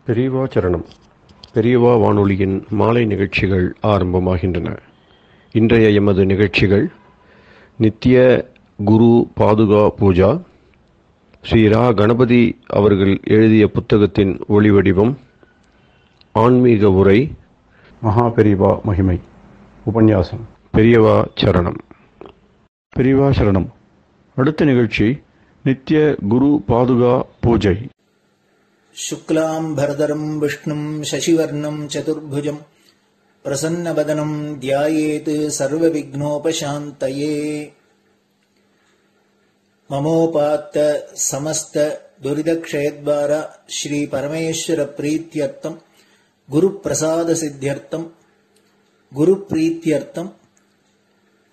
பெரியவா சரணம். பெரியவா வானொலியின் மாலை நிகழ்ச்சிகள் ஆரம்பமாகின்றன. இன்றைய எமது நிகழ்ச்சிகள் நித்திய குரு பாதுகா பூஜா, ஸ்ரீ ரா கணபதி அவர்கள் எழுதிய புத்தகத்தின் ஒளிவடிவம், ஆன்மீக உரை, மகா பெரியவா மகிமை, உபன்யாசம். பெரியவா சரணம். பெரியவா சரணம். அடுத்த நிகழ்ச்சி நித்திய குரு பாதுகா பூஜை. शुक्लाम्भरधरं विष्णुं शशिवर्णं चतुर्भुजं प्रसन्नवदनं ध्यायेत् सर्वविघ्नोपशान्तये। ममोपात्त समस्त दुरितक्षयद्वार श्री परमेश्वर प्रीत्यर्थं गुरुप्रसाद सिद्ध्यर्थं गुरुप्रीत्यर्थं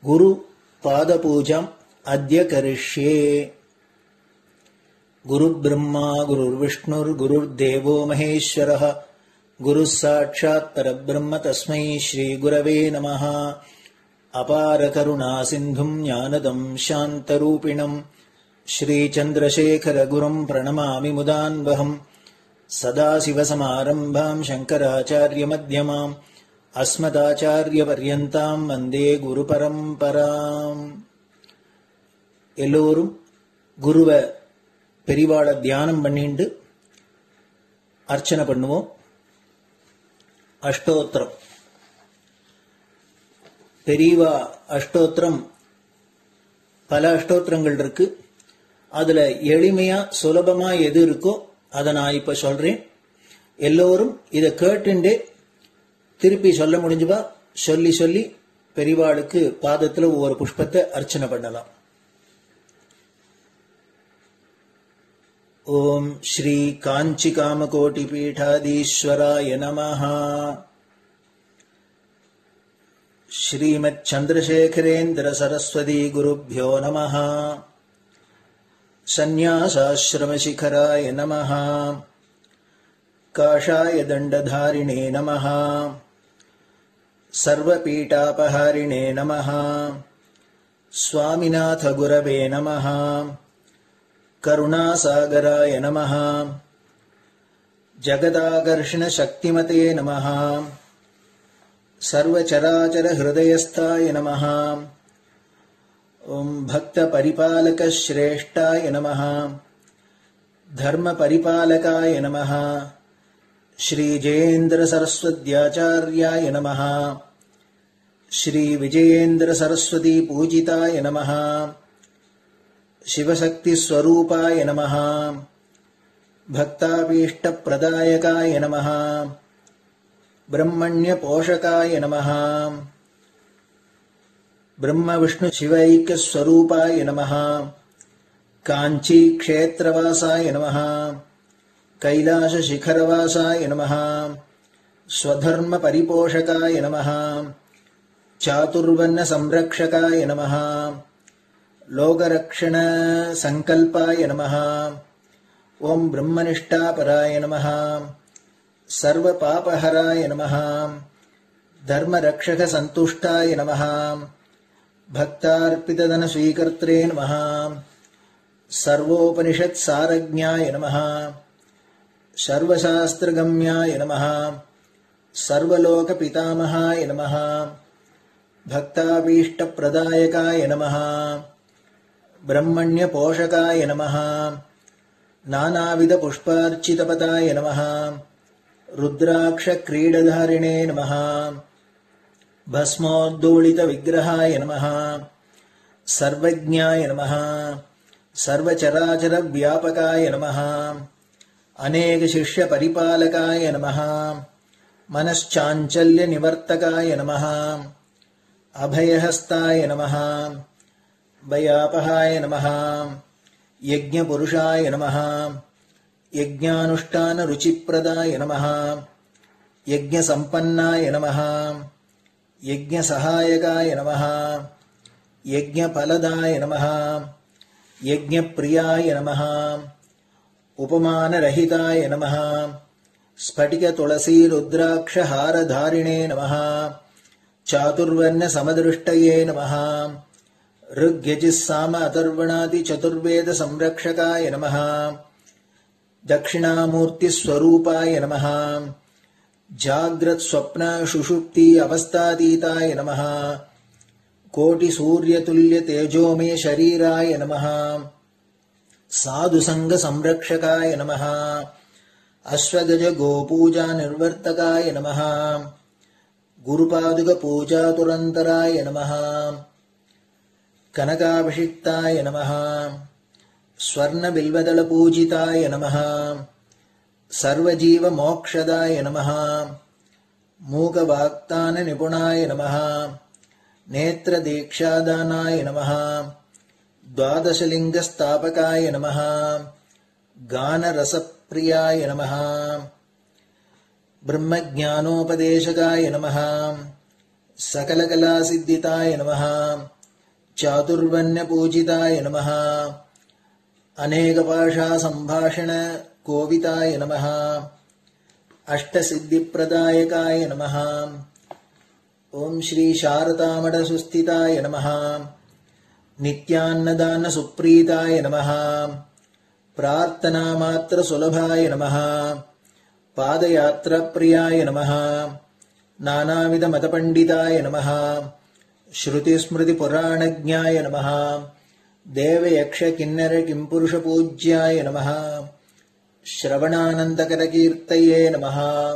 गुरुपादपूजाम् अद्य करिष्ये। गुरुर्ब्रह्मा गुरुर्विष्णुर्गुरुर्देवो महेश्वरः गुरुः साक्षात् परब्रह्म तस्मै श्रीगुरवे नमः। अपारकरुणा सिन्धुं ज्ञानदं शान्तरूपिणं श्रीचन्द्रशेखरगुरुं प्रणमामि मुदान्वहम्। सदाशिवसमारम्भां शङ्कराचार्यमध्यमाम् अस्मदाचार्यपर्यन्तां वन्दे गुरुपरम्पराम्. எல்லோரும் குருவ பெரிவாள தியானம் பண்ணிண்டு அர்ச்சனை பண்ணுவோம். அஷ்டோத்திரம். பெரியவா அஷ்டோத்திரம் பல அஷ்டோத்திரங்கள் இருக்கு. அதுல எளிமையா சுலபமா எது இருக்கோ அதை நான் இப்ப சொல்றேன். எல்லோரும் இதை கேட்டுண்டே திருப்பி சொல்ல முடிஞ்சுபா சொல்லி சொல்லி பெரிவாளுக்கு பாதத்துல ஒவ்வொரு புஷ்பத்தை அர்ச்சனை பண்ணலாம். ओम श्री कांची कामकोटि पीठाधीश्वराय नमः। श्रीमत् चंद्रशेखरेन्द्र सरस्वती गुरुभ्यो नमः। संन्यासाश्रम शिखराय नमः। काषाय दंडधारिणे नमः। सर्वपीठापहारिणे नमः। स्वामिनाथ गुरवे नमः। करुणासागराय नमः। जगदाकर्षण शक्तिमते नमः। सर्वचराचर हृदयस्थाय नमः। ओम भक्त परिपालक श्रेष्ठाय नमः। धर्म परिपालकाय नमः। श्री जयेन्द्र सरस्वत्याचार्याय नमः। श्री विजयेन्द्र सरस्वती पूजिताय नमः। शिवशक्ति स्वरूपाय नमः। भक्ताभीष्ट प्रदायकाय नमः। ब्रह्मण्य पोषकाय नमः। ब्रह्म विष्णु शिवैक्य स्वरूपाय नमः। कांची क्षेत्रवासाय नमः। कैलाश शिखरवासाय नमः। स्वधर्म परिपोषकाय नमः। चातुर्वर्ण संरक्षकाय नमः। लोकरक्षण संकल्पाय नमः। ओम ब्रह्मनिष्ठापराय नमः। सर्वपापहराय नमः। धर्मरक्षक संतुष्टाय नमः। भक्तार्पितधन स्वीकर्त्रे नमः। सर्वोपनिषत् सारज्ञाय नमः। सर्वशास्त्रगम्याय नमः। सर्वलोक पितामहाय नमः। भक्ताभीष्ट प्रदायकाय नमः। ब्रह्मण्य पोषकाय नमः। नानाविध पुष्पार्चितपदाय नमः। रुद्राक्ष क्रीडधारिणे नमः। भस्मोद्दोलित विग्रहाय नमः। सर्वज्ञाय नमः। सर्वचराचर व्यापकाय नमः। अनेक शिष्य परिपालकाय नमः। मनश्चाञ्चल्य निवर्तकाय नमः। अभयहस्ताय नमः। भयापहाय नमः। यज्ञपुरुषाय नमः। यज्ञानुष्ठान रुचिप्रदाय नमः। यज्ञसम्पन्नाय नमः। यज्ञसहायकाय नमः। यज्ञफलदाय नमः। यज्ञप्रियाय नमः। उपमानरहिताय नमः। स्फटिक तुलसी रुद्राक्ष हारधारिणे नमः। चातुर्वर्ण समदृष्टये नमः। ऋग्यजुस्साम अथर्वणादि चतुर्वेद संरक्षकाय नमः। தட்சிணாமூர்த்தி ஸ்வரூபாய நமஹ. ஜாக்ரத் ஸ்வப்ன சுஷுப்தி அவஸ்தாதீதாய நமஹ. கோட்டி சூரிய துல்லிய தேஜோமே ஷரீராய நமஹ. சாது சங்க சம்ரக்ஷகாய நமஹ. அஸ்வகஜ கோபூஜா நிர்வர்த்தகாய நமஹ. குருபாதுக பூஜா துரந்தராய நமஹ. கனகாபிஷிக்தாய நமஹ. ஸ்வர்ண பில்வதள பூஜிதாய நமஹ. சர்வஜீவ மோக்ஷதாய நமஹ. மூக வாக்தான நிபுணாய நமஹ. நேத்ர தீக்ஷாதானாய நமஹ. द्वादशलिंग स्थापकाय नमः. गान रसप्रियाय नमः. ब्रह्मज्ञानोपदेशकाय नमः. सकलकलासिद्धिताय नमः. चातुर्वण्यपूजिताय नमः. अनेकभाषा संभाषण कोविताय नमः. अष्टसिद्धिप्रदायकाय नमः. ओम श्री शारदामठ सुस्थिताय नमः. नित्यान्नदान सुप्रीताय नमः. प्रार्थना मात्र सुलभाय नमः. पादयात्रा प्रियाय नमः. नानाविध मतपंडिताय नमः. श्रुति स्मृति पुराणज्ञाय नमः. देव यक्ष किन्नर किंपुरुष पूज्याय नमः. श्रवणानंदकर कीर्तये नमः.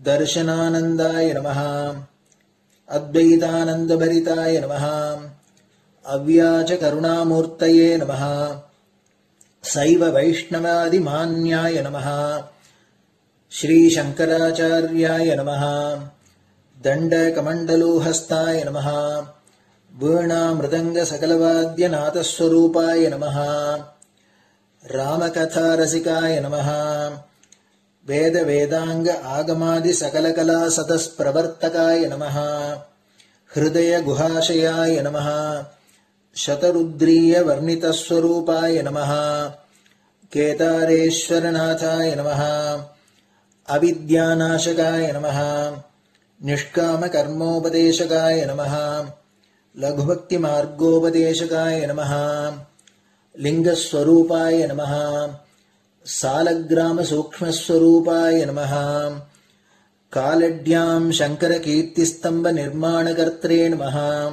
दर्शनानंदाय नमः. अद्वैतानंद भरिताय नमः. अव्याच करुणामूर्तये नमः. शैव वैष्णवादि मान्याय नमः. श्री शंकराचार्याय नमः. दंड कमंडलूहस्ताय नमः. वीणा मृदंग सकलवाद्य नाथस्वरूपाय नमः. रामकथा रसिकाय नमः. वेद वेदांग आगमादि सकलकला सतस्प्रवर्तकाय नमः. हृदय गुहाशयाय नमः. शतरुद्रीय वर्णितस्वरूपाय नमः. केदारेश्वरनाथाय नमः. अविद्यानाशकाय नमः. निष्काम कर्मोपदेशकाय नमः. लघुभक्ति मार्गोपदेशकाय नमः. लिंगस्वरूपाय नमः. सालग्राम सूक्ष्मस्वरूपाय नमः. कालड्यां शंकर कीर्तिस्तंभ निर्माणकर्त्रे नमः.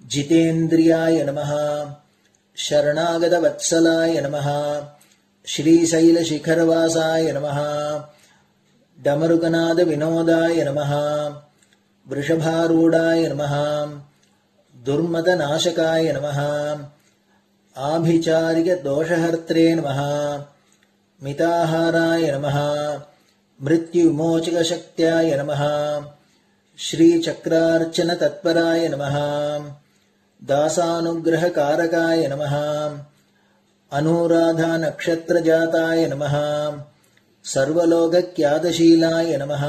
जितेन्द्रियाय नमः. शरणागत वत्सलाय नमः. श्रीशैल शिखरवासाय नमः. डमरुकनाद विनोदाय नमः. वृषभारूढ़ाय नमः. दुर्मद नाशकाय नमः. आभिचारिक दोषहर्त्रे नमः. मिताहाराय नमः. मृत्युविमोचक शक्त्याय नमः. श्री चक्रार्चन तत्पराय नमः. दासानुग्रह कारकाय नमः. अनुराधा नक्षत्र जाताय नमः. सर्वलोक ख्यातशीलाय नमः.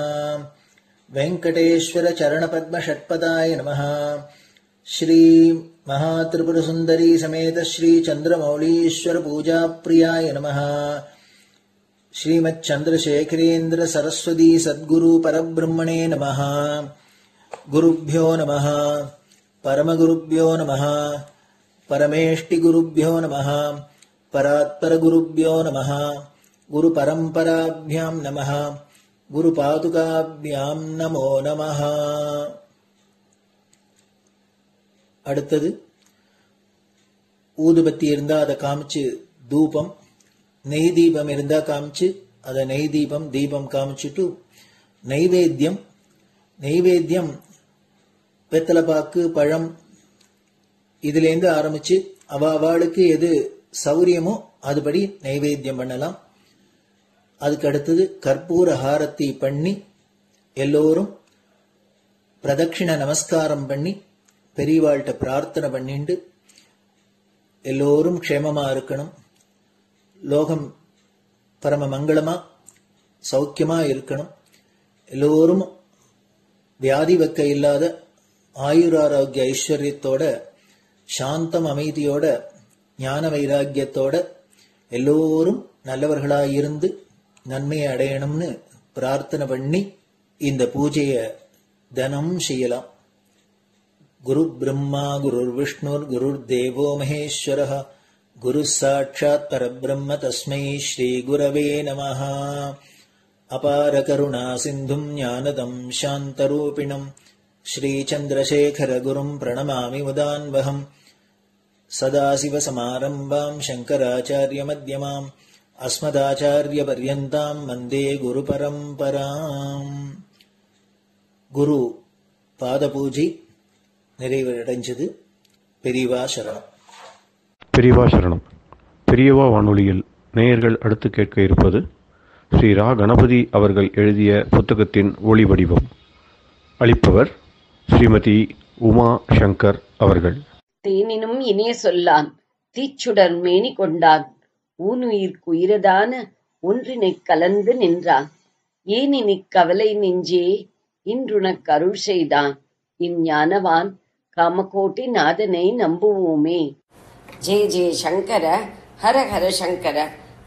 वेंकटेश्वर चरण पद्म षट्पदाय नमः. श्री महात्रिपुर सुंदरी समेत श्री चंद्रमौलीश्वर पूजा प्रियाय नमः. श्रीमच्चंद्रशेखरेन्द्र सरस्वती सद्गुरु परब्रह्मणे नमः. गुरुभ्यो नमः. परमगुरुभ्यो नमः. परमेष्टिगुरुभ्यो नमः. परात्परगुरुभ्यो नमः. गुरुपरम्पराभ्यां नमः. गुरुपादुकाभ्यां नमो नमः. அடுத்தது ஊதுபத்தி இருந்தா அதை காமிச்சு தூபம், நெய் தீபம் இருந்தா காமிச்சு அதை நெய் தீபம் தீபம் காமிச்சுட்டு நைவேத்தியம் நைவேத்தியம் வெத்தலைப்பாக்கு பழம் இதுலேருந்து ஆரம்பிச்சு அவளுக்கு எது சௌரியமோ அதுபடி நைவேத்தியம் பண்ணலாம். அதுக்கு அடுத்தது கற்பூர ஹாரத்தி பண்ணி எல்லோரும் பிரதட்சிண நமஸ்காரம் பண்ணி பெரியவாள்கிட்ட பிரார்த்தனை பண்ணிண்டு எல்லோரும் க்ஷேமமா இருக்கணும், லோகம் பரம மங்களமா சௌக்கியமா இருக்கணும், எல்லோரும் வியாதி வெக்க இல்லாத ஆயுராரோக்கிய ஐஸ்வர்யத்தோட சாந்தம் அமைதியோட ஞான வைராக்கியத்தோட எல்லோரும் நல்லவர்களாயிருந்து நன்மையை அடையணும்னு பிரார்த்தனை பண்ணி இந்த பூஜையை தினம் செய்யலாம். குரு பிரம்மா குரு விஷ்ணுர் குரு தேவோ மகேஸ்வரः குருः சாட்சாத் பரபிரம்ம தஸ்மை ஸ்ரீ குரவே நமः. அபார கருணா சிந்தும் ஞானதம் சாந்தரூபிணம் ஸ்ரீசந்திரசேகர குரும் பிரணமாமி முதான்வகம். சதாசிவசமாரம்பாம் சங்கராச்சார்ய மத்யமாம் அஸ்மதாச்சார்ய பர்யந்தாம் வந்தே குரு பரம்பராம். குரு பாத பூஜை நிறைவடைஞ்சது. பெரியவா சரணம். பெரியவா சரணம். பெரியவா வானொலியில் நேயர்கள் அடுத்து கேட்க இருப்பது ஸ்ரீ ரா கணபதி அவர்கள் எழுதிய புத்தகத்தின் ஒளி வடிவம். அளிப்பவர் ஸ்ரீமதி உமா சங்கர் அவர்கள். தேனினும் இனிய சொல்லான் தீச்சுடர் மேனி கொண்டான் ஊனுயிர்க்குயிரதான ஒன்றினைக் கலந்து நின்றான். ஏனினிக் கவலை நெஞ்சே இன்றுனக் அருள் செய்தான். இஞ்ஞானவான் காமகோட்டி நாதனை நம்புவோமே. ஜெய ஜெய சங்கர, ஹர ஹர சங்கர.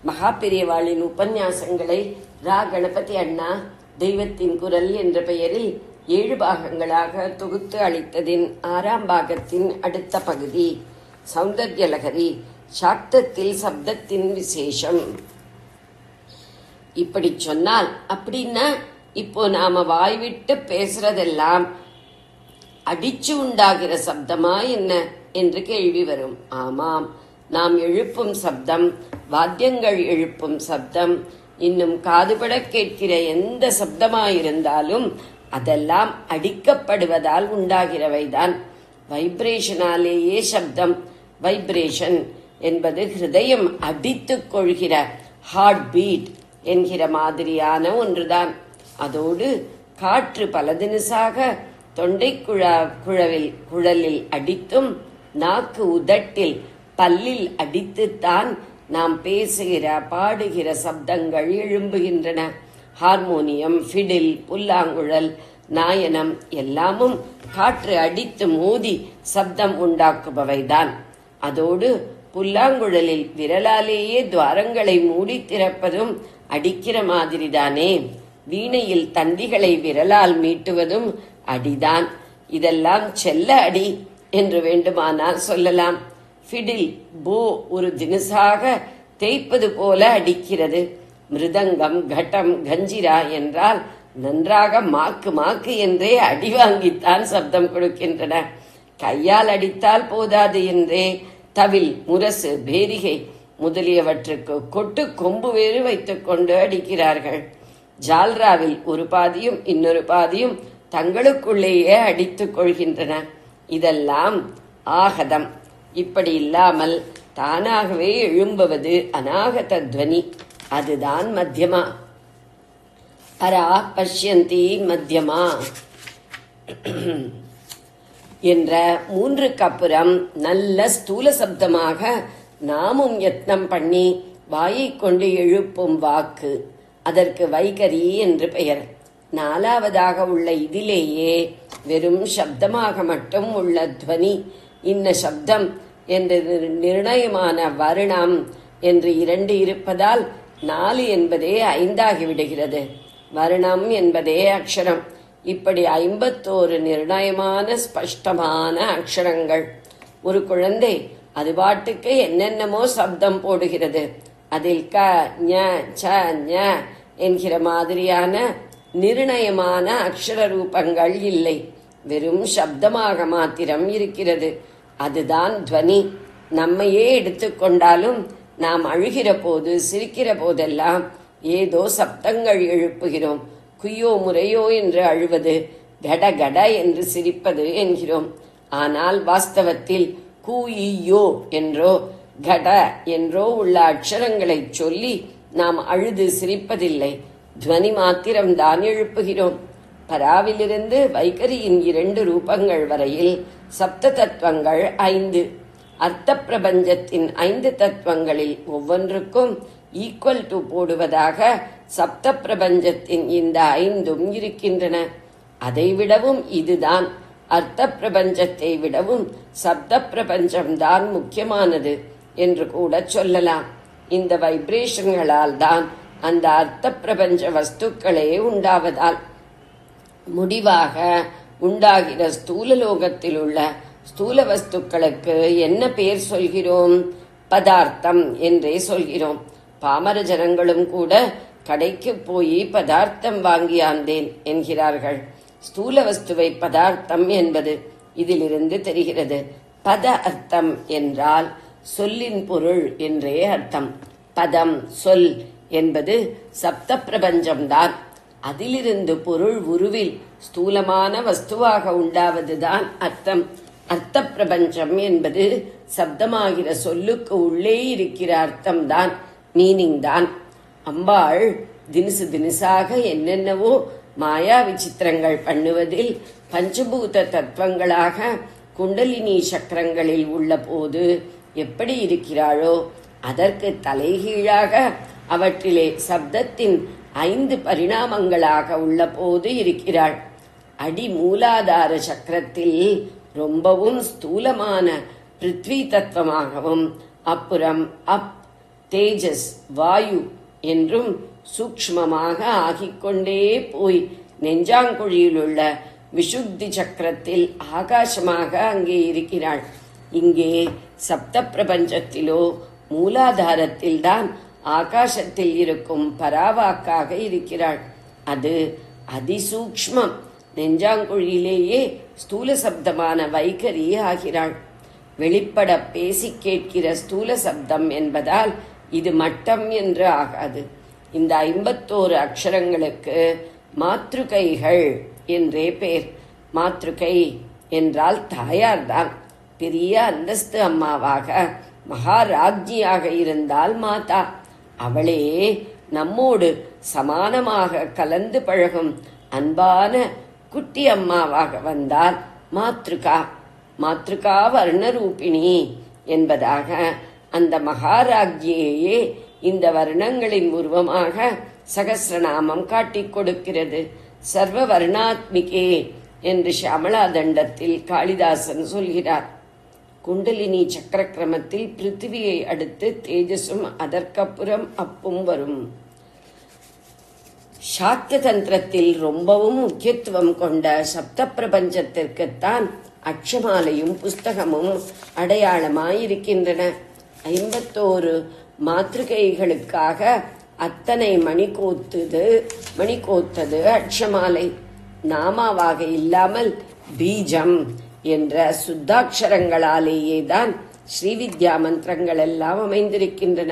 மகா பெரியவாளின் உபன்யாசங்களை ரா கணபதி அண்ணா தெய்வத்தின் குரல் என்ற பெயரில் 7 பாகங்களாக தொகுத்து அளித்ததின் 6ஆம் பாகத்தின் அடுத்த பகுதி சௌந்தர்யலகரி, சாக்தத்தில் சப்தத்தின் விசேஷம். இப்படி சொன்னால் அப்படின்னா இப்போ நாம வாய்விட்டு பேசுறதெல்லாம் அடிச்சு உண்டாகிற சப்தமா என்ன என்று கேள்வி வரும். ஆமாம், நாம் எழுப்பும் சப்தம், வாத்தியங்கள் எழுப்பும் சப்தம், இன்னும் காதுபட கேட்கிற எந்த சப்தமாயிருந்தாலும் அதெல்லாம் அடிக்கப்படுவதால் உண்டாகிறவைதான். வைப்ரேஷனாலேயே சப்தம். வைப்ரேஷன் என்பது ஹிருதயம் அடித்துக் கொள்கிற ஹார்ட் பீட் என்கிற மாதிரியான ஒன்றுதான். அதோடு காற்று பல தினசாக தொண்டை குழலில் அடித்தும் நாக்கு உதட்டில் பல்லில் அடித்துத்தான் நாம் பேசுகிற பாடுகிற சப்தங்கள் எழும்புகின்றன. ஹார்மோனியம், ஃபிடில், புல்லாங்குழல், நாயனம் எல்லாமும் காற்று அடித்து மோதி சப்தம் உண்டாக்குபவைதான். அதோடு புல்லாங்குழலில் விரலாலேயே துவாரங்களை மூடி திறப்பதும் அடிக்கிற மாதிரிதானே. வீணையில் தண்டிகளை விரலால் மீட்டுவதும் அடிதான். இதெல்லாம் செல்ல அடி என்று வேண்டுமானால் சொல்லலாம். ஃபிடில், போ ஒரு தினசாக தேய்ப்பது போல அடிக்கிறது. மிருதங்கம், கட்டம், கஞ்சிரா என்றால் நன்றாக மாக்கு மாக்கு என்றே அடி வாங்கித்தான் சப்தம் கொடுக்கின்றன. கையால் அடித்தால் போதாது என்றே தவில், முரசு, பேரிகை முதலியவற்றுக்கு கொட்டு கொம்பு வேறு வைத்துக் கொண்டு அடிக்கிறார்கள். ஜால்ராவில் ஒரு பாதியும் இன்னொரு பாதியும் தங்களுக்குள்ளேயே அடித்துக் கொள்கின்றன. இதெல்லாம் ஆகதம். இப்படி இல்லாமல் தானாகவே எழும்புவது அநாகத துவனி, அதுதான் மத்தியமா. அரா பஷ்யந்தி மத்தியமா என்ற 3க்கு அப்புறம் நல்ல ஸ்தூல சப்தமாக நாமும் யத்னம் பண்ணி வாயை கொண்டு எழுப்பும் வாக்கு, அதற்கு வைகரி என்று பெயர். 4வதாக உள்ள இதிலேயே வெறும் சப்தமாக மட்டும் உள்ள துவனி, இன்ன சப்தம் என்று நிர்ணயமான வருணம் என்று 2 இருப்பதால் 4 என்பதே 5ஆகிவிடுகிறது. வருணம் என்பதே அக்ஷரம். இப்படி 51 நிர்ணயமான ஸ்பஷ்டமான அக்ஷரங்கள். ஒரு குழந்தை அது பாட்டுக்கு என்னென்னமோ சப்தம் போடுகிறது. அதில் க, ஞ, ச, ஞ என்கிற மாதிரியான நிர்ணயமான அக்ஷர ரூபங்கள் இல்லை. வெறும் சப்தமாக மாத்திரம் இருக்கிறது. அதுதான் துவனி. நம்மையே எடுத்துக்கொண்டாலும் நாம் அழுகிற போது, சிரிக்கிற போதெல்லாம் ஏதோ சப்தங்கள் எழுப்புகிறோம். குய்யோ முறையோ என்று அழுவது, கட கட என்று சிரிப்பது என்கிறோம். ஆனால் வாஸ்தவத்தில் கூயோ என்றோ கட என்றோ உள்ள அக்ஷரங்களை சொல்லி நாம் அழுது சிரிப்பதில்லை. துவனி மாத்திரம்தான் எழுப்புகிறோம். பராவிலிருந்து வைகரியின் 2 ரூபங்கள் வரையில் சப்த தத்துவங்கள் 5. அர்த்த பிரபஞ்சத்தின் 5 தத்துவங்களில் ஒவ்வொன்றுக்கும் ஈக்குவல் டு போடுவதாக சப்த பிரபஞ்சத்தின் இந்த 5ம் இருக்கின்றன. அதைவிடவும் இதுதான், அர்த்த பிரபஞ்சத்தை விடவும் சப்த பிரபஞ்சம்தான் முக்கியமானது என்று கூட சொல்லலாம். இந்த வைப்ரேஷன்களால் தான் அந்த அர்த்த பிரபஞ்ச வஸ்துக்களே உண்டாவதால் முடிவாக உண்டாகிற ஸ்தூல லோகத்தில் உள்ள ஸ்தூல வஸ்துக்களுக்கு என்ன பெயர் சொல்கிறோம்? பதார்த்தம் என்றே சொல்கிறோம். பாமர ஜனங்களும் கூட கடைக்கு போய் பதார்த்தம் வாங்கியாந்தேன் என்கிறார்கள். ஸ்தூல வஸ்துவை பதார்த்தம் என்பது இதிலிருந்து தெரிகிறது. பத அர்த்தம் என்றால் சொல்லின் பொருள் என்றே அர்த்தம். பதம் சொல் என்பது சப்த பிரபஞ்சம்தான். அதிலிருந்து பொருள் உருவில் ஸ்தூலமான வஸ்துவாக உண்டாவதுதான் அர்த்தம். அர்த்த பிரபஞ்சம் என்பது சப்தமாகிற சொல்லுக்கு உள்ளே இருக்கிற அர்த்தம்தான், மீனிங் தான். அம்பாள் தினுசு தினுசாக என்னென்னவோ மாயா விசித்திரங்கள் பண்ணுவதில் பஞ்சபூத தத்துவங்களாக குண்டலினி சக்கரங்களில் உள்ள போது எப்படி இருக்கிறாளோ அதற்கு தலைகீழாக அவற்றிலே சப்தத்தின் 5 பரிணாமங்களாக உள்ள போது இருக்கிறாள். அடி மூலாதார சக்கரத்தில் ரொம்பவும் ஸ்தூலமான பிருத்வி தத்துவமாகவும், அப்புறம் அப் தேஜஸ் வாயு என்றும் சூக்ஷ்மமாக ஆகிக்கொண்டே போய் நெஞ்சாங்குழியில் உள்ள விஷுத்தி சக்கரத்தில் ஆகாசமாக அங்கே இருக்கிறாள். இங்கே சப்த பிரபஞ்சத்திலோ மூலாதாரத்தில் தான் ஆகாசத்தில் இருக்கும் பராவாக்காக இருக்கிறாள். அது அதிசூக்ஷ்மம். நெஞ்சாங்குழியிலேயே ஸ்தூல சப்தமான வைகரி ஆகிறாள். வெளிப்பட பேசி கேட்கிற ஸ்தூல சப்தம் என்பதால் இது மட்டம் என்று ஆகாது. இந்த 51 அக்ஷரங்களுக்கு மாத்ருகைகள் என்றே பேர். மாத்ருகை என்றால் தாயார்தான். பெரிய அந்தஸ்து அம்மாவாக மகாராஜ்ஞியாக இருந்தால் மாதா. அவளே நம்மோடு சமானமாக கலந்து பழகும் அன்பான குட்டி அம்மாவாக வந்தால் மாத்ருகா. மாத்ருகா வர்ணரூபிணி என்பதாக அந்த மகாராஜ்யையே இந்த வர்ணங்களின் உருவமாக சகஸ்ரநாமம் காட்டிக் கொடுக்கிறது. சர்வ வர்ணாத்மிகே என்று ஷியாமளா தண்டத்தில் காளிதாசன் சொல்கிறார். குண்டலினி சக்கரக்கிரமத்தில் பிருத்திவியை அடுத்து தேஜஸும் அதற்கப்புறம் அப்பும் வரும். சாக்த தந்திரத்தில் ரொம்பவும் முக்கியத்துவம் கொண்ட சப்த பிரபஞ்சத்திற்குத்தான் அக்ஷமாலையும் புஸ்தகமும் அடையாளமாயிருக்கின்றன. 51 மாத்ருகைகளுக்காக அத்தனை மணி கோத்தது அக்ஷமாலை. நாமாவாக இல்லாமல் பீஜம் என்ற சுத்தாட்சரங்களாலேயே தான் ஸ்ரீவித்யா மந்திரங்கள் எல்லாம் அமைந்திருக்கின்றன.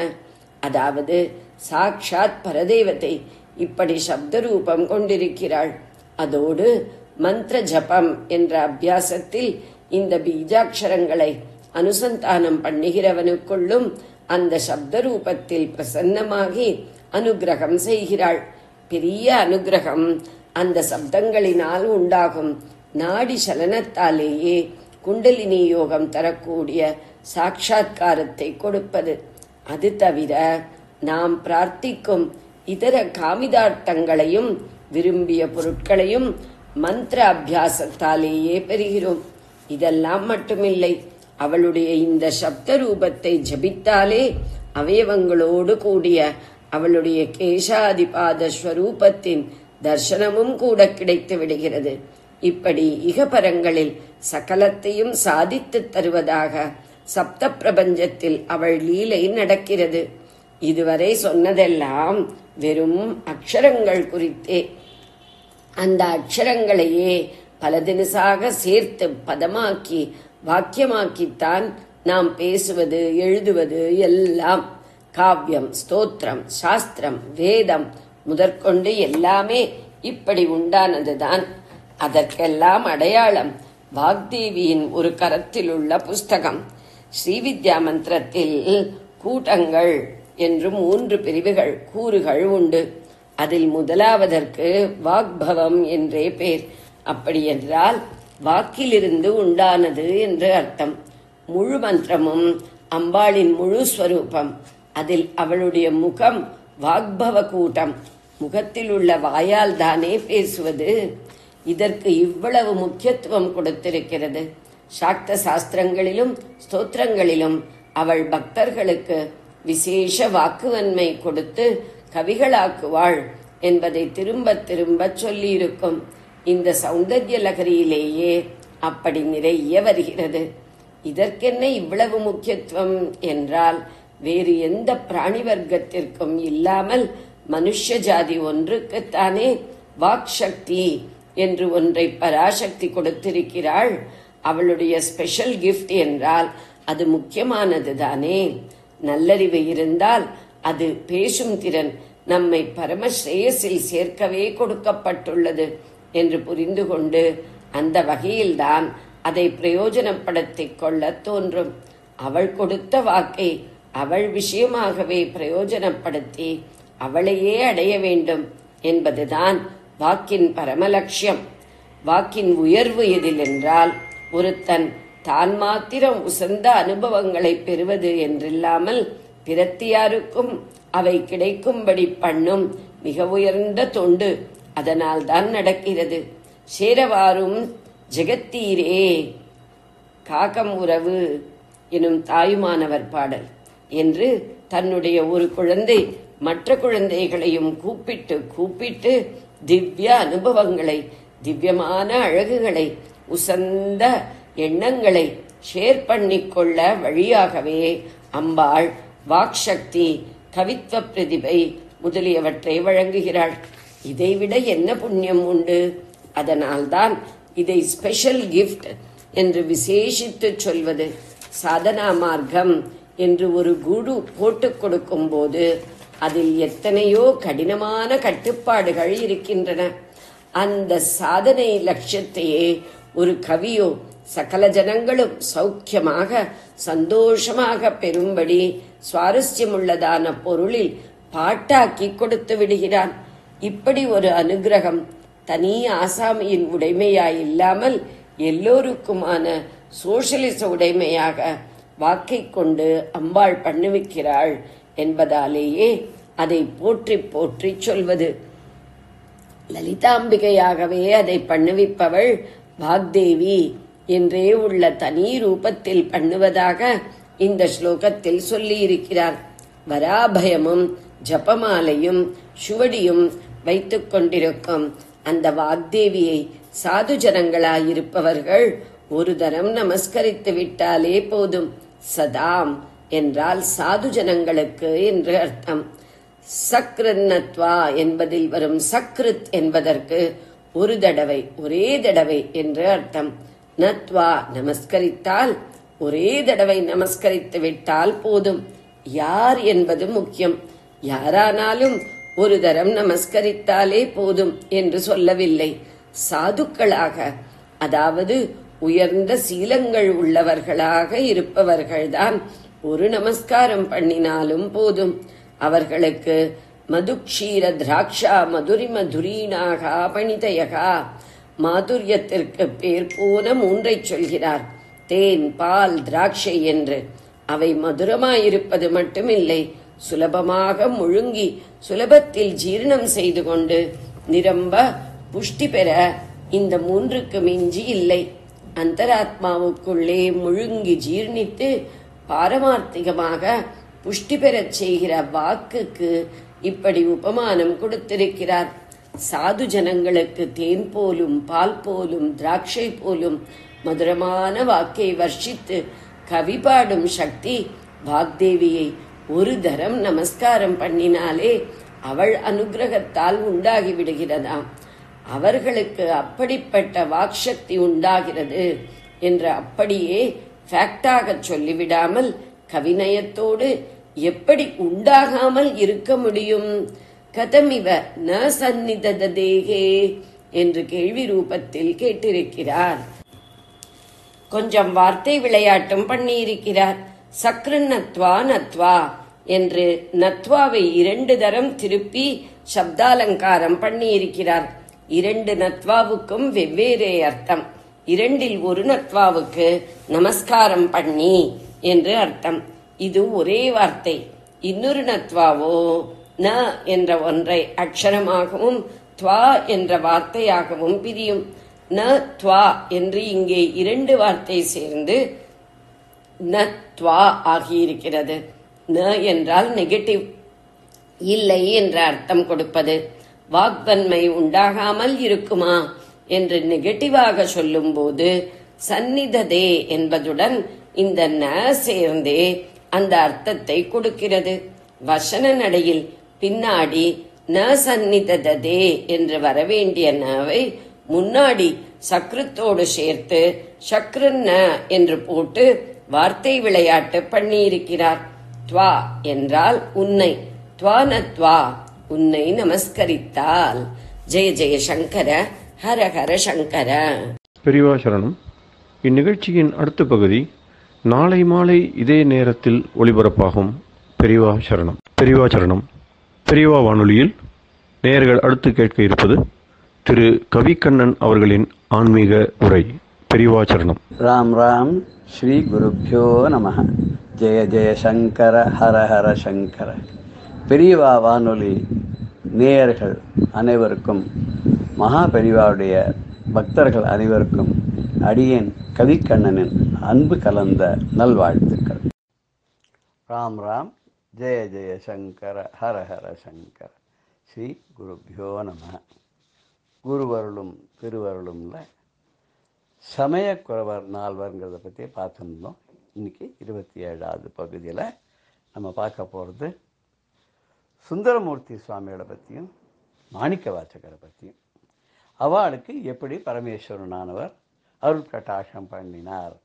அதாவது சாக்ஷாத் பரதேவதை இப்படி சப்த ரூபம் கொண்டிருக்கிறாள். அதோடு மந்திர ஜபம் என்ற அபியாசத்தில் இந்த பீஜாட்சரங்களை அனுசந்தானம் பண்ணுகிறவனுக்குள்ளும் அந்த சப்த ரூபத்தில் பிரசன்னமாகி அனுகிரகம் செய்கிறாள். பெரிய அனுகிரகம் அந்த சப்தங்களினால் உண்டாகும். நாடி சலனத்தாலேயே குண்டலினி யோகம் தரக்கூடிய சாட்சாத்காரத்தை கொடுப்பது. அது தவிர நாம் பிரார்த்திக்கும் இதர காமிதார்த்தங்களையும் விரும்பிய பொருட்களையும் மந்திர அபியாசத்தாலேயே பெறுகிறோம். இதெல்லாம் மட்டுமில்லை, அவளுடைய இந்த சப்த ரூபத்தை ஜபித்தாலே அவயவங்களோடு கூடிய அவளுடைய கேசாதிபாத ஸ்வரூபத்தின் தர்சனமும் கூட கிடைத்து விடுகிறது. இப்படி இகபரங்களில் சகலத்தையும் சாதித்து தருவதாக சப்த பிரபஞ்சத்தில் அவள் லீலை நடக்கிறது. இதுவரை சொன்னதெல்லாம் வெறும் அக்ஷரங்கள் குறித்தே. அந்த அக்ஷரங்களையே பல தினசாக சேர்த்து பதமாக்கி வாக்கியமாக்கித்தான் நாம் பேசுவது எழுதுவது எல்லாம். காவியம், ஸ்தோத்திரம், சாஸ்திரம், வேதம் முதற்கொண்டு எல்லாமே இப்படி உண்டானதுதான். அதற்கெல்லாம் அடையாளம் வாக்தேவியின் ஒரு கரத்தில் உள்ள புஸ்தகம். ஸ்ரீவித்யா மந்திரத்தில் கூட்டங்கள் என்று 3 பிரிவுகள் கூறுகள் உண்டு. அதில் முதலாவதற்கு வாக்பவம் என்றே பேர். அப்படி என்றால் வாக்கிலிருந்து உண்டானது என்று அர்த்தம். முழு மந்திரமும் அம்பாளின் முழு ஸ்வரூபம். அதில் அவளுடைய முகம் வாக்பவ கூட்டம். முகத்தில் உள்ள வாயால் தானே பேசுவது. இதற்கு இவ்வளவு முக்கியத்துவம் கொடுத்திருக்கிறது. சாக்த சாஸ்திரங்களிலும் ஸ்தோத்திரங்களிலும் அவள் பக்தர்களுக்கு விசேஷ வாக்குவன்மை கொடுத்து கவிகளாக்குவாள் என்பதை திரும்ப திரும்ப சொல்லியிருக்கும். இந்த சௌந்தர்ய லகரியிலேயே அப்படி நிறைய வருகிறது. இதற்கென்ன இவ்வளவு முக்கியத்துவம் என்றால், வேறு எந்த பிராணி வர்க்கத்திற்கும் இல்லாமல் மனுஷ ஜாதி ஒன்றுக்குத்தானே வாக் சக்தி என்று ஒன்றை பராசக்தி கொடுத்திருக்கிறாள். அவளுடைய ஸ்பெஷல் கிஃப்ட் என்றால் அது முக்கியமானதுதானே. நல்லறிவு இருந்தால் அது பேசும் திறன் நம்மை பரமஸ்ரேயஸில் சேர்க்கவே கொடுக்கப்பட்டுள்ளது என்று புரிந்து கொண்டு அந்த வகையில்தான் அதை பிரயோஜனப்படுத்திக் கொள்ள தோன்றும். அவள் கொடுத்த வாக்கை அவள் விஷயமாகவே பிரயோஜனப்படுத்தி அவளையே அடைய வேண்டும் என்பதுதான் வாக்கின் பரமலட்சியம். வாக்கின் உயர்வு எதில் என்றால், ஒருத்தன் தான் மாத்திரம் உசந்த அனுபவங்களை பெறுவது என்றில்லாமல் பிரத்தியாருக்கும் அவை கிடைக்கும்படி பண்ணும் மிக உயர்ந்த தொண்டு அதனால் தான் நடக்கிறது. சேரவாரும் ஜெகத்தீரே காகம் உறவு எனும் தாயுமானவர் பாடல் என்று தன்னுடைய ஒரு குழந்தை மற்ற குழந்தைகளையும் கூப்பிட்டு கூப்பிட்டு திவ்ய அனுபவங்களை, திவ்யமான அழகுகளை, உசந்த எண்ணங்களை ஷேர் பண்ணிக்கொள்ள வழியாகவே அம்பாள் வாக் சக்தி, கவித்துவ பிரதிபை முதலியவற்றை வழங்குகிறாள். இதைவிட என்ன புண்ணியம் உண்டு? அதனால்தான் இதை ஸ்பெஷல் கிஃப்ட் என்று விசேஷித்து சொல்வது. சாதனா மார்க்கம் என்று ஒரு குரு போட்டுக் கொடுக்கும் போது அதில் எத்தனையோ கடினமான கட்டுப்பாடுகள் இருக்கின்றன. அந்த சாதனை லட்சியத்தையே ஒரு கவியோ சகல ஜனங்களும் சௌக்கியமாக சந்தோஷமாக பெறும்படி சுவாரஸ்யமுள்ளதான பொருளில் பாட்டாக்கி கொடுத்து விடுகிறான். இப்படி ஒரு அனுகிரகம் தனி ஆசாமியின் உடைமையாய் இல்லாமல் எல்லோருக்குமான சோஷலிச உடைமையாக வாக்கை கொண்டு அம்பாள் பண்ணுவிக்கிறாள் என்பதாலேயே அதை போற்றி போற்றி சொல்வது. லலிதாம்பிகையாகவே அதை பண்ணுவிப்பவள் வாக்தேவி என்றே உள்ள தனி ரூபத்தில் பண்ணுவதாக இந்த ஸ்லோகத்தில் சொல்லியிருக்கிறார். வராபயமும் ஜபமாலையும் சுவடியும் வைத்துக் கொண்டிருக்கும் அந்த வாக்தேவியை சாது ஜனங்களாயிருப்பவர்கள் ஒரு தரம் நமஸ்கரித்து விட்டாலே போதும். சதாம் என்றால் சாது ஜனங்களுக்கு என்று அர்த்தம். சக்ருத்னத்வா என்பதில் வரும் சக்ருத் என்பதற்கு ஒரு தடவை, ஒரே தடவை என்று அர்த்தம். நத்வா நமஸ்கரித்தால், ஒரே தடவை நமஸ்கரித்து விட்டால் போதும். யார் என்பது முக்கியம். யாரானாலும் ஒரு தரம் நமஸ்கரித்தாலே போதும் என்று சொல்லவில்லை. சாதுக்களாக, அதாவது உயர்ந்த சீலங்கள் உள்ளவர்களாக இருப்பவர்கள்தான் ஒரு நமஸ்காரம் பண்ணினாலும் போதும். அவர்களுக்கு மதுக்ஷீர திராட்சா மதுரிம துரீனாகா பணிதயகா, மாதுரியத்திற்கு பேர் போன மூன்றை சொல்கிறார். தேன், பால், திராட்சை என்று. அவை மதுரமாயிருப்பது மட்டுமில்லை, சுலபமாக முழுங்கி சுலபத்தில் ஜீரணம் செய்து கொண்டு நிரம்ப புஷ்டி பெற இந்த மூன்றுக்கு மிஞ்சி இல்லை. அந்தராத்மாவுக்குள்ளே முழுங்கி ஜீர்ணித்து பாரமார்த்திகமாக புஷ்டி பெறச் செய்கிற வாக்குக்கு இப்படி உபமானம் கொடுத்திருக்கிறார். சாது ஜனங்களுக்கு தேன் போலும் பால் போலும் திராட்சை போலும் மதுரமான வாக்கை வர்ஷித்து கவி பாடும் சக்தி வாக்தேவியை ஒரு தரம் நமஸ்காரம் பண்ணினாலே அவள் அனுகிரகத்தால் உண்டாகி விடுகிறதாம். அவர்களுக்கு அப்படிப்பட்ட வாக்சக்தி உண்டாகிறது என்று அப்படியே ஃபேக்டாக சொல்லிவிடாமல் கவிநயத்தோடு எப்படி உண்டாகாமல் இருக்க முடியும்? கதமிவ ந சந்நிததேகே என்று கேள்வி ரூபத்தில் கேட்டிருக்கிறார். கொஞ்சம் வார்த்தை விளையாட்டும் பண்ணியிருக்கிறார். சக்ருநத்வா நத்வா என்று நத்வாவை 2 தரம் திருப்பி சப்தாலங்காரம் பண்ணியிருக்கிறார். 2 நத்வாவுக்கும் வெவ்வேறே அர்த்தம். 2இல் ஒரு நத்வாவுக்கு நமஸ்காரம் பண்ணி என்று அர்த்தம். இது ஒரே வார்த்தை. இன்னொரு நத்வாவோ ந என்ற ஒன்றை அக்ஷரமாகவும் துவா என்ற வார்த்தையாகவும் பிரியும். ந துவா என்று இங்கே 2 வார்த்தை சேர்ந்து நத்வா ஆகியிருக்கிறது. ந என்றால் நெகட்டிவ், இல்லை என்ற அர்த்தம் கொடுப்பது. வாக்வன்மை உண்டாகாமல் இருக்குமா என்று நெகட்டிவாக சொல்லும் போது சந்நிததே என்பதுடன் இந்த ந சேர்ந்தே அந்த அர்த்தத்தை கொடுக்கிறது. வசன நடையில் பின்னாடி ந சந்நிததே என்று வரவேண்டிய நவை முன்னாடி சக்ருத்தோடு சேர்த்து சக்ருன்ன என்று போட்டு வார்த்தை விளையாட்டு பண்ணியிருக்கிறார். துவா என்றால் உன்னை, துவானத்வா உன்னை நமஸ்கரித்தால். ஜெய ஜெய சங்கர, ஹர ஹர சங்கர. பெரியவா சரணம். இந்நிகழ்ச்சியின் அடுத்த பகுதி நாளை மாலை இதே நேரத்தில் ஒளிபரப்பாகும். பெரியவா சரணம். பெரியவா சரணம். பெரியவா வானொலியில் நேயர்கள் அடுத்து கேட்க இருப்பது திரு கவிக்கண்ணன் அவர்களின் ஆன்மீக உரை. பெரியவா சரணம். ராம் ராம். ஸ்ரீ குருப்யோ நம. ஜெய ஜெய சங்கர, ஹர ஹர சங்கர. பெரியவா வானொலி நேயர்கள் அனைவருக்கும், மகா பெரியவாவுடைய பக்தர்கள் அனைவருக்கும் அடியேன் கவிக்கண்ணனின் அன்பு கலந்த நல்வாழ்த்துக்கள். ராம் ராம். ஜெய ஜெய சங்கர, ஹர ஹர சங்கர. ஸ்ரீ குருப்யோ நம. குருவருளும் திருவருளும்ல சமயக்குறவர் நால்வர்ங்கிறத பற்றி பார்த்துருந்தோம். இன்னைக்கு 27வது பகுதியில் நம்ம பார்க்க போகிறது சுந்தரமூர்த்தி சுவாமியோட பற்றியும் மாணிக்க வாசகரை பற்றியும். அவளுக்கு எப்படி பரமேஸ்வரனானவர் அருள் கட்டாட்சம் பண்ணினார்,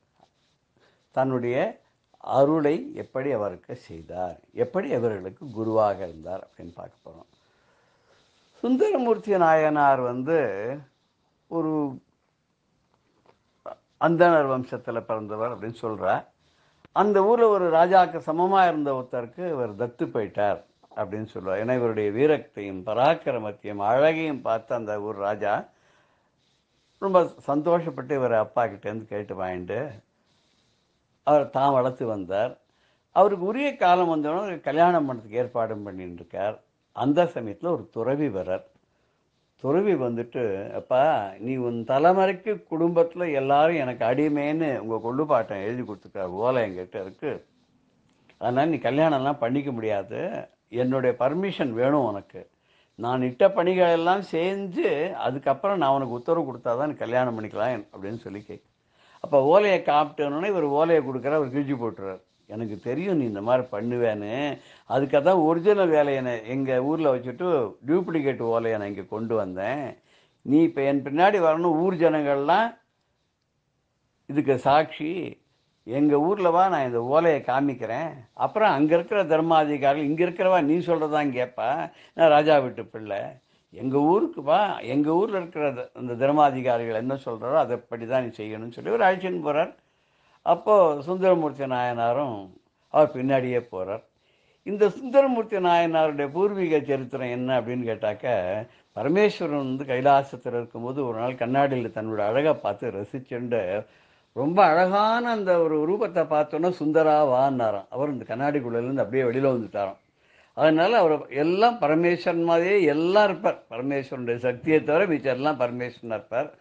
தன்னுடைய அருளை எப்படி அவருக்கு செய்தார், எப்படி அவர்களுக்கு குருவாக இருந்தார் அப்படின்னு பார்க்க போகிறோம். சுந்தரமூர்த்தி நாயனார் ஒரு அந்தனர் வம்சத்தில் பிறந்தவர் அப்படின்னு சொல்கிறார். அந்த ஊரில் ஒரு ராஜாவுக்கு சமமாக இருந்த ஒருத்தருக்கு இவர் தத்து போயிட்டார் அப்படின்னு சொல்லுவார். ஏன்னா இவருடைய வீரத்தையும் பராக்கிரமத்தையும் அழகையும் பார்த்து அந்த ஊர் ராஜா ரொம்ப சந்தோஷப்பட்டு இவர் அப்பா கிட்டேருந்து கேட்டு வாங்கிட்டு அவர் தான் வளர்த்து வந்தார். அவருக்கு உரிய காலம் வந்தோடனே கல்யாணம் பண்ணுறதுக்கு ஏற்பாடும் பண்ணிட்டு இருக்கார். அந்த சமயத்தில் ஒரு துறவி வரார். துறவி அப்பா நீ உன் தலைமுறைக்கு குடும்பத்தில் எல்லாரும் எனக்கு அடிமைன்னு உங்கள் கொள்ளுப்பாட்டம் எழுதி கொடுத்துருக்கார், ஓலை என்கிட்ட இருக்குது. அதனால் நீ கல்யாணம்லாம் பண்ணிக்க முடியாது, என்னுடைய பர்மிஷன் வேணும் உனக்கு. நான் இட்ட பணிகள் எல்லாம் செஞ்சு அதுக்கப்புறம் நான் உனக்கு உத்தரவு கொடுத்தா தான் நீ கல்யாணம் பண்ணிக்கலாம் அப்படின்னு சொல்லி கேட்கு. அப்போ ஓலையை காப்பிட்டோன்னே இவர் ஓலையை கொடுக்குற அவர் கிழிச்சு போட்டுறார். எனக்கு தெரியும் நீ இந்த மாதிரி பண்ணுவேன்னு, அதுக்காக தான் ஒரிஜினல் வேலையை எங்கள் ஊரில் வச்சுட்டு டூப்ளிகேட் ஓலையை நான் இங்கே கொண்டு வந்தேன். நீ இப்போ என் பின்னாடி வரணும், ஊர் ஜனங்கள்லாம் இதுக்கு சாட்சி. எங்கள் ஊரில் வா, நான் இந்த ஓலையை காமிக்கிறேன். அப்புறம் அங்கே இருக்கிற தர்மாதிகாரிகள் இங்கே இருக்கிறவா நீ சொல்கிறதான் கேட்பா. நான் ராஜா வீட்டு பிள்ளை, எங்கள் ஊருக்கு வா, எங்கள் ஊரில் இருக்கிற அந்த தர்மாதிகாரிகள் என்ன சொல்கிறாரோ அதைப்படி தான் நீ செய்யணும்னு சொல்லி ஒரு அழைச்சின்னு போகிறார். அப்போது சுந்தரமூர்த்தி நாயனாரும் அவர் பின்னாடியே போகிறார். இந்த சுந்தரமூர்த்தி நாயனாருடைய பூர்வீக சரித்திரம் என்ன அப்படின்னு கேட்டாக்க, பரமேஸ்வரன் கைலாசத்தில் இருக்கும்போது ஒரு நாள் கண்ணாடியில் தன்னோட அழகை பார்த்து ரசிச்சுண்டு ரொம்ப அழகான அந்த ஒரு ரூபத்தை பார்த்தோன்னா சுந்தரா வான்னாராம். அவர் இந்த கண்ணாடிக்குள்ளேருந்து அப்படியே வெளியில் வந்துட்டாராம். அதனால் அவர் எல்லாம் பரமேஸ்வரன் மாதிரியே எல்லாம் இருப்பார். பரமேஸ்வரனுடைய சக்தியை தவிர மிச்சம் எல்லாம் பரமேஸ்வரனாக இருப்பார்.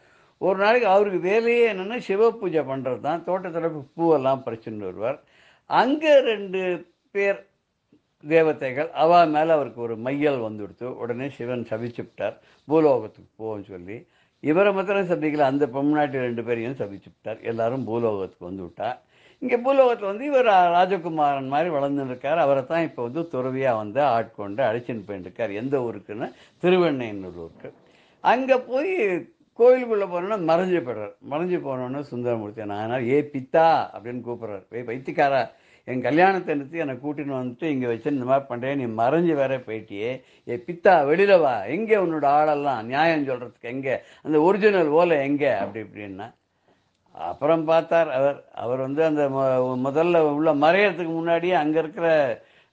ஒரு நாளைக்கு அவருக்கு வேலையே என்னென்னா சிவ பூஜை பண்ணுறது தான். தோட்டத்தில் பூவெல்லாம் பறிச்சுன்னு வருவார். அங்கே 2 பேர் தேவதைகள், அவா மேலே அவருக்கு ஒரு மையல் வந்துடுத்து. உடனே சிவன் சபிச்சுவிட்டார், பூலோகத்துக்கு போன்னு சொல்லி. இவரை மாத்திரம் சபிக்கல, அந்த பொம்நாட்டி 2 பேரையும் சபிச்சுவிட்டார். எல்லாரும் பூலோகத்துக்கு வந்து விட்டார். இங்கே பூலோகத்தில் இவர் ராஜகுமாரன் மாதிரி வளர்ந்துன்னு இருக்கார். அவரை தான் இப்போ துறவியாக ஆட்கொண்டு அழைச்சின்னு போயின்னு இருக்கார். எந்த ஊருக்குன்னு திருவெண்ணையன்னூர் ஊருக்கு. அங்கே போய் கோயிலுக்குள்ளே போனோன்னா மறைஞ்சு போய்றார். மறைஞ்சு போனோன்னு சுந்தரமூர்த்தி நாயனார் ஏ பித்தா அப்படின்னு கூப்பிட்றார். வைத்தியக்காரா, என் கல்யாணத்தை நிறுத்தி என்னை கூட்டின்னு வந்துட்டு இங்கே வச்சு இந்த மாதிரி பண்ணுறேன், நீ மறைஞ்சு வேற போயிட்டியே, ஏ பித்தா வெளியில் வா, எங்கே உன்னோட ஆளெல்லாம் நியாயம் சொல்கிறதுக்கு எங்கே, அந்த ஒரிஜினல் ஓலை எங்கே அப்படி இப்படின்னா. அப்புறம் பார்த்தார் அவர் அந்த முதல்ல உள்ள மறையறதுக்கு முன்னாடியே அங்கே இருக்கிற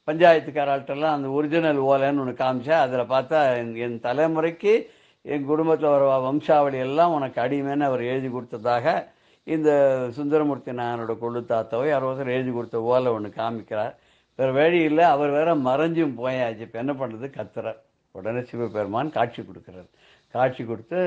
பஞ்சாயத்துக்காரால்ட்டெல்லாம் அந்த ஒரிஜினல் ஓலைன்னு ஒன்று காமிச்சா, அதில் பார்த்தா என் தலைமுறைக்கு என் குடும்பத்தில் வர வம்சாவளி எல்லாம் உனக்கு அடிமைன்னு அவர் எழுதி கொடுத்ததாக இந்த சுந்தரமூர்த்தி நாயனோட கொள்ளு தாத்தாவை யாரோசர் எழுதி கொடுத்த ஓலை ஒன்று காமிக்கிறார். வேறு வழி இல்லை, அவர் வேற மறைஞ்சும் போயாச்சு. இப்போ என்ன பண்ணுறது, கத்துறார். உடனே சிவபெருமான் காட்சி கொடுக்குறார். காட்சி கொடுத்து,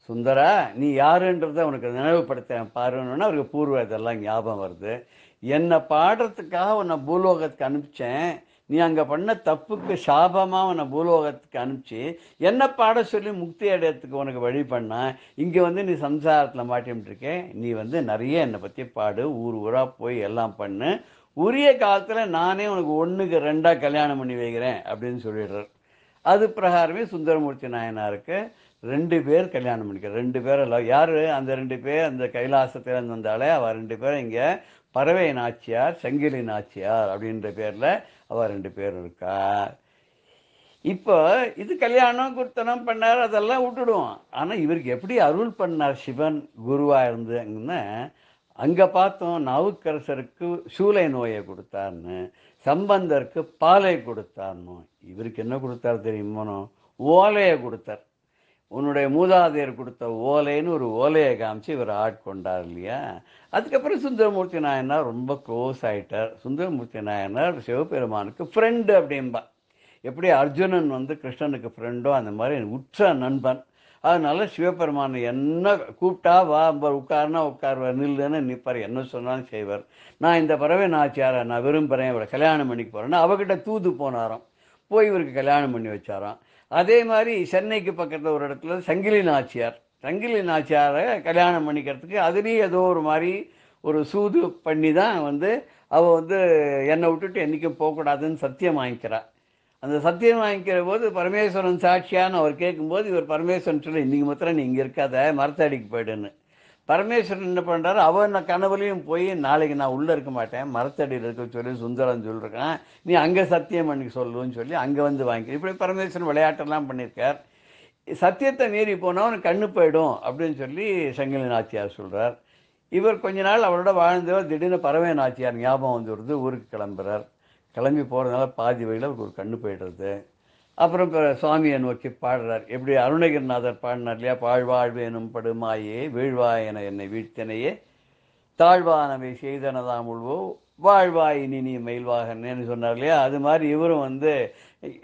சுந்தரா நீ யாருன்றதை உனக்கு நினைவுபடுத்த பாருன்னு அவருக்கு பூர்வ இதெல்லாம் ஞாபகம் வருது. என்னை பாடுறதுக்காக உன்னை பூலோகத்துக்கு அனுப்பிச்சேன், நீ அங்கே பண்ண தப்புக்கு சாபமாக உன்னை பூலோகத்துக்கு அனுப்பிச்சு என்ன பாட சொல்லி முக்தி அடையறதுக்கு உனக்கு வழி பண்ணா, இங்கே வந்து நீ சம்சாரத்தில் மாட்டிட்டு இருக்கேன். நீ வந்து நிறைய என்னை பற்றி பாடு, ஊர் ஊராக போய் எல்லாம் பண்ணு, உரிய காலத்தில் நானே உனக்கு 1க்கு 2 கல்யாணம் பண்ணி வைக்கிறேன் அப்படின்னு சொல்லிடுறார். அது பிரகாரமே சுந்தரமூர்த்தி நாயனாருக்கு 2 பேர் கல்யாணம் பண்ணிக்க. 2 பேர் இல்லை, யார் அந்த 2 பேர்? அந்த கைலாசத்தில் இருந்தாலே அவள் 2 பேர் இங்கே பறவை நாச்சியார், சங்கிலி நாச்சியார் அப்படின்ற பேரில் அவள் 2 பேர் இருக்கா. இப்போ இது கல்யாணம் குர்த்தனம் பண்ணார், அதெல்லாம் விட்டுடுவோம். ஆனால் இவருக்கு எப்படி அருள் பண்ணார் சிவன் குருவாக இருந்துங்கன்னா, அங்கே பார்த்தோம் நாவுக்கரசருக்கு சூளை நோயை கொடுத்தார்னு, சம்பந்தருக்கு பாலை கொடுத்தார்னு. இவருக்கு என்ன கொடுத்தார் தெரியுமோ? ஓலையை கொடுத்தார். உன்னுடைய மூதாதையர் கொடுத்த ஓலைன்னு ஒரு ஓலையை காமிச்சு இவர் ஆட்கொண்டார் இல்லையா. அதுக்கப்புறம் சுந்தரமூர்த்தி நாயனார் ரொம்ப க்ளோஸ் ஆகிட்டார். சுந்தரமூர்த்தி நாயனார் சிவபெருமானுக்கு ஃப்ரெண்டு அப்படின்பா. எப்படி அர்ஜுனன் வந்து கிருஷ்ணனுக்கு ஃப்ரெண்டோ அந்த மாதிரி உற்ற நண்பன். அதனால சிவபெருமான் என்ன கூப்பிட்டா வா உட்காருனா உட்காருவார், நில்லுன்னு நிற்பார், என்ன சொன்னாலும் செய்வார். நான் இந்த பறவை நாச்சியாரை நான் விரும்புகிறேன், இவரை கல்யாணம் பண்ணிக்க போகிறேன்னா அவகிட்ட தூது போனாராம், போய் இவருக்கு கல்யாணம் பண்ணி வச்சாராம். அதே மாதிரி சென்னைக்கு பக்கத்தில் ஒரு இடத்துல சங்கிலி நாச்சியாரை கல்யாணம் பண்ணிக்கிறதுக்கு அதுலேயும் ஏதோ ஒரு மாதிரி ஒரு சூது பண்ணி தான் வந்து அவள் வந்து என்னை விட்டுட்டு என்றைக்கும் போகக்கூடாதுன்னு சத்தியம் வாங்கிக்கிறாள். அந்த சத்தியம் வாங்கிக்கிற போது பரமேஸ்வரன் சாட்சியான்னு அவர் கேட்கும்போது இவர் பரமேஸ்வரன் சொல்லி இன்றைக்கி மாத்திரம் நீ இங்கே இருக்காத, மரத்தடிக்கு போய்டுன்னு. பரமேஸ்வரன் என்ன பண்ணுறாரு, அவன் கனவுலையும் போய் நாளைக்கு நான் உள்ளே இருக்க மாட்டேன், மரத்தடியில் இருக்க சொல்லி சுந்தரம் சொல்லியிருக்கான், நீ அங்கே சத்தியம் பண்ணி சொல்லுன்னு சொல்லி அங்கே வந்து வாங்கி. இப்படி பரமேஸ்வரன் விளையாட்டெல்லாம் பண்ணியிருக்கார். சத்தியத்தை மீறி போனால் அவனுக்கு கண்ணு போயிடும் அப்படின்னு சொல்லி சங்கிலி நாச்சியார் சொல்கிறார். இவர் கொஞ்ச நாள் அவரோட வாழ்ந்தவர் திடீர்னு பறவை நாச்சியார் ஞாபகம் வந்து வருது, ஊருக்கு கிளம்புறார். கிளம்பி போகிறதுனால பாதி வழியில் அவருக்கு ஒரு கண்ணு போய்டுறது. அப்புறம் இப்போ சுவாமியை நோக்கி பாடுறார். எப்படி அருணகிரிநாதர் பாடினார் இல்லையா, பாழ்வாழ்வேனும் படுமாயே வீழ்வாய் என என்னை வீழ்த்தனையே தாழ்வானவை செய்தனதாம் உள்வோ வாழ்வாய் இனி நீ மயில்வாகன்னு சொன்னார் இல்லையா. அது மாதிரி இவரும் வந்து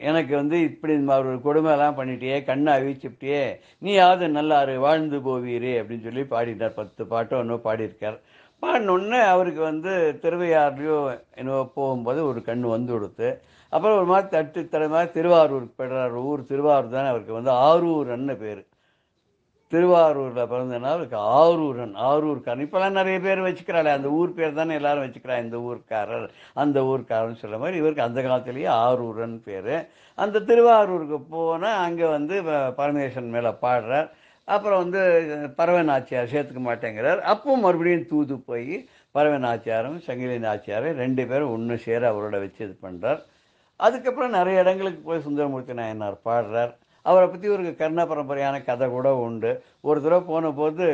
எனக்கு வந்து இப்படி ஒரு கொடுமையெல்லாம் பண்ணிட்டியே, கண்ணை அவிச்சுட்டியே, நீயாவது நல்லாரு வாழ்ந்து போவீரே அப்படின்னு சொல்லி பாடிட்டார். 10 பாட்டோ இன்னும் பாடியிருக்கார். பாடினோடனே அவருக்கு வந்து திருவையாறுலையோ என்னவோ போகும்போது ஒரு கண் வந்து கொடுத்து, அப்புறம் ஒரு மாதிரி தர மாதிரி திருவாரூருக்கு போய்டுறார். ஊர் திருவாரூர் தானே, அவருக்கு வந்து ஆரூரன்னு பேர். திருவாரூரில் பிறந்ததுனால அவருக்கு ஆரூர்காரன். இப்போலாம் நிறைய பேர் வச்சுக்கிறாளே, அந்த ஊர் பேர் தானே எல்லாரும் வச்சுக்கிறா, இந்த ஊர்க்காரர் அந்த ஊர்க்காரன்னு சொல்கிற மாதிரி இவருக்கு அந்த காலத்துலேயே ஆரூரன் பேர். அந்த திருவாரூருக்கு போனால் அங்கே வந்து பரமேஸ்வரன் மேலே பாடுறார். அப்புறம் வந்து பறவை நாச்சியார் சேர்த்துக்க மாட்டேங்கிறார். அப்போ மறுபடியும் தூது போய் பறவை நாச்சியாரும் சங்கிலி நாச்சியாரும் 2 பேரும் ஒன்று சேர அவரோட வச்சு இது பண்ணுறார். அதுக்கப்புறம் நிறைய இடங்களுக்கு போய் சுந்தரமூர்த்தி நாயனார் பாடுறார். அவரை பற்றி ஒரு கர்ண பரம்பரையான கதை கூட உண்டு. ஒரு தடவை போன போது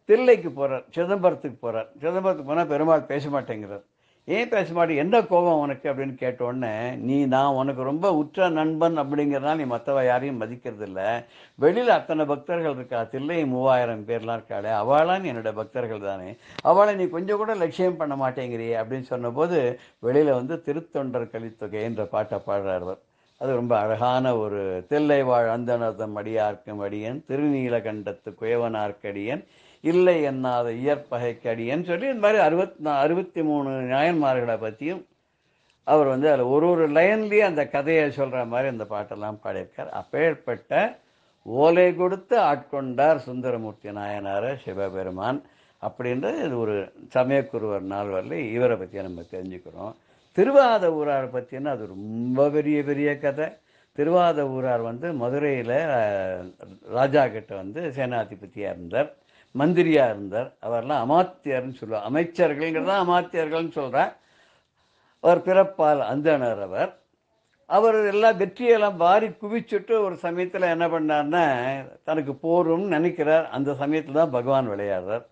தில்லைக்கு போகிறார், சிதம்பரத்துக்கு போனால் பெருமாள் பேச மாட்டேங்கிறார். ஏன் பேச மாட்டேன், என்ன கோபம் உனக்கு அப்படின்னு கேட்டோடனே, நான் உனக்கு ரொம்ப உற்ற நண்பன் அப்படிங்கிறதுனால நீ மற்றவ யாரையும் மதிக்கிறது இல்லை, வெளியில் அத்தனை பக்தர்கள் இருக்கா, தில்லை 3000 பேர்லாம் இருக்காளே, அவளாம் என்னோட பக்தர்கள் தானே, அவளை நீ கொஞ்சம் கூட லட்சியம் பண்ண மாட்டேங்கிறியே அப்படின்னு சொன்னபோது வெளியில் வந்து திருத்தொண்டர் கலித்தொகை என்ற பாட்டை பாடுறார். அது ரொம்ப அழகான ஒரு தில்லை வாழ் அந்தனதம் அடியார்க்கும் அடியன் திருநீலகண்டத்து குயவனார்க்கடியன் இல்லை என்னாத இயற்பகைக்கடியன்னு சொல்லி இந்த மாதிரி 63 நாயன்மார்களை பற்றியும் அவர் வந்து அதில் ஒரு லைன்லேயே அந்த கதையை சொல்கிற மாதிரி அந்த பாட்டெல்லாம் பாடியிருக்கார். அப்பேற்பட்ட ஓலை கொடுத்து ஆட்கொண்டார் சுந்தரமூர்த்தி நாயனார் சிவபெருமான் அப்படின்றது இது ஒரு சமயக்குருவர் நாள் வரல இவரை பற்றி நம்ம தெரிஞ்சுக்கிறோம். திருவாத ஊரார் பற்றினா அது ரொம்ப பெரிய கதை. திருவாத ஊரார் வந்து மதுரையில் ராஜா கிட்ட வந்து சேனாதிபதியாக இருந்தார், மந்திரியாக இருந்தார். அவரெல்லாம் அமாத்தியர்னு சொல்லுவார், அமைச்சர்கள்ங்கிறதான் அமாத்தியர்கள்னு சொல்கிறார். அவர் பிறப்பால் அந்தனர். அவர் எல்லாம் வெற்றியெல்லாம் வாரி குவிச்சுட்டு ஒரு சமயத்தில் என்ன பண்ணார்னா தனக்கு போரும்னு நினைக்கிறார். அந்த சமயத்தில் தான் பகவான் விளையாடுறார்.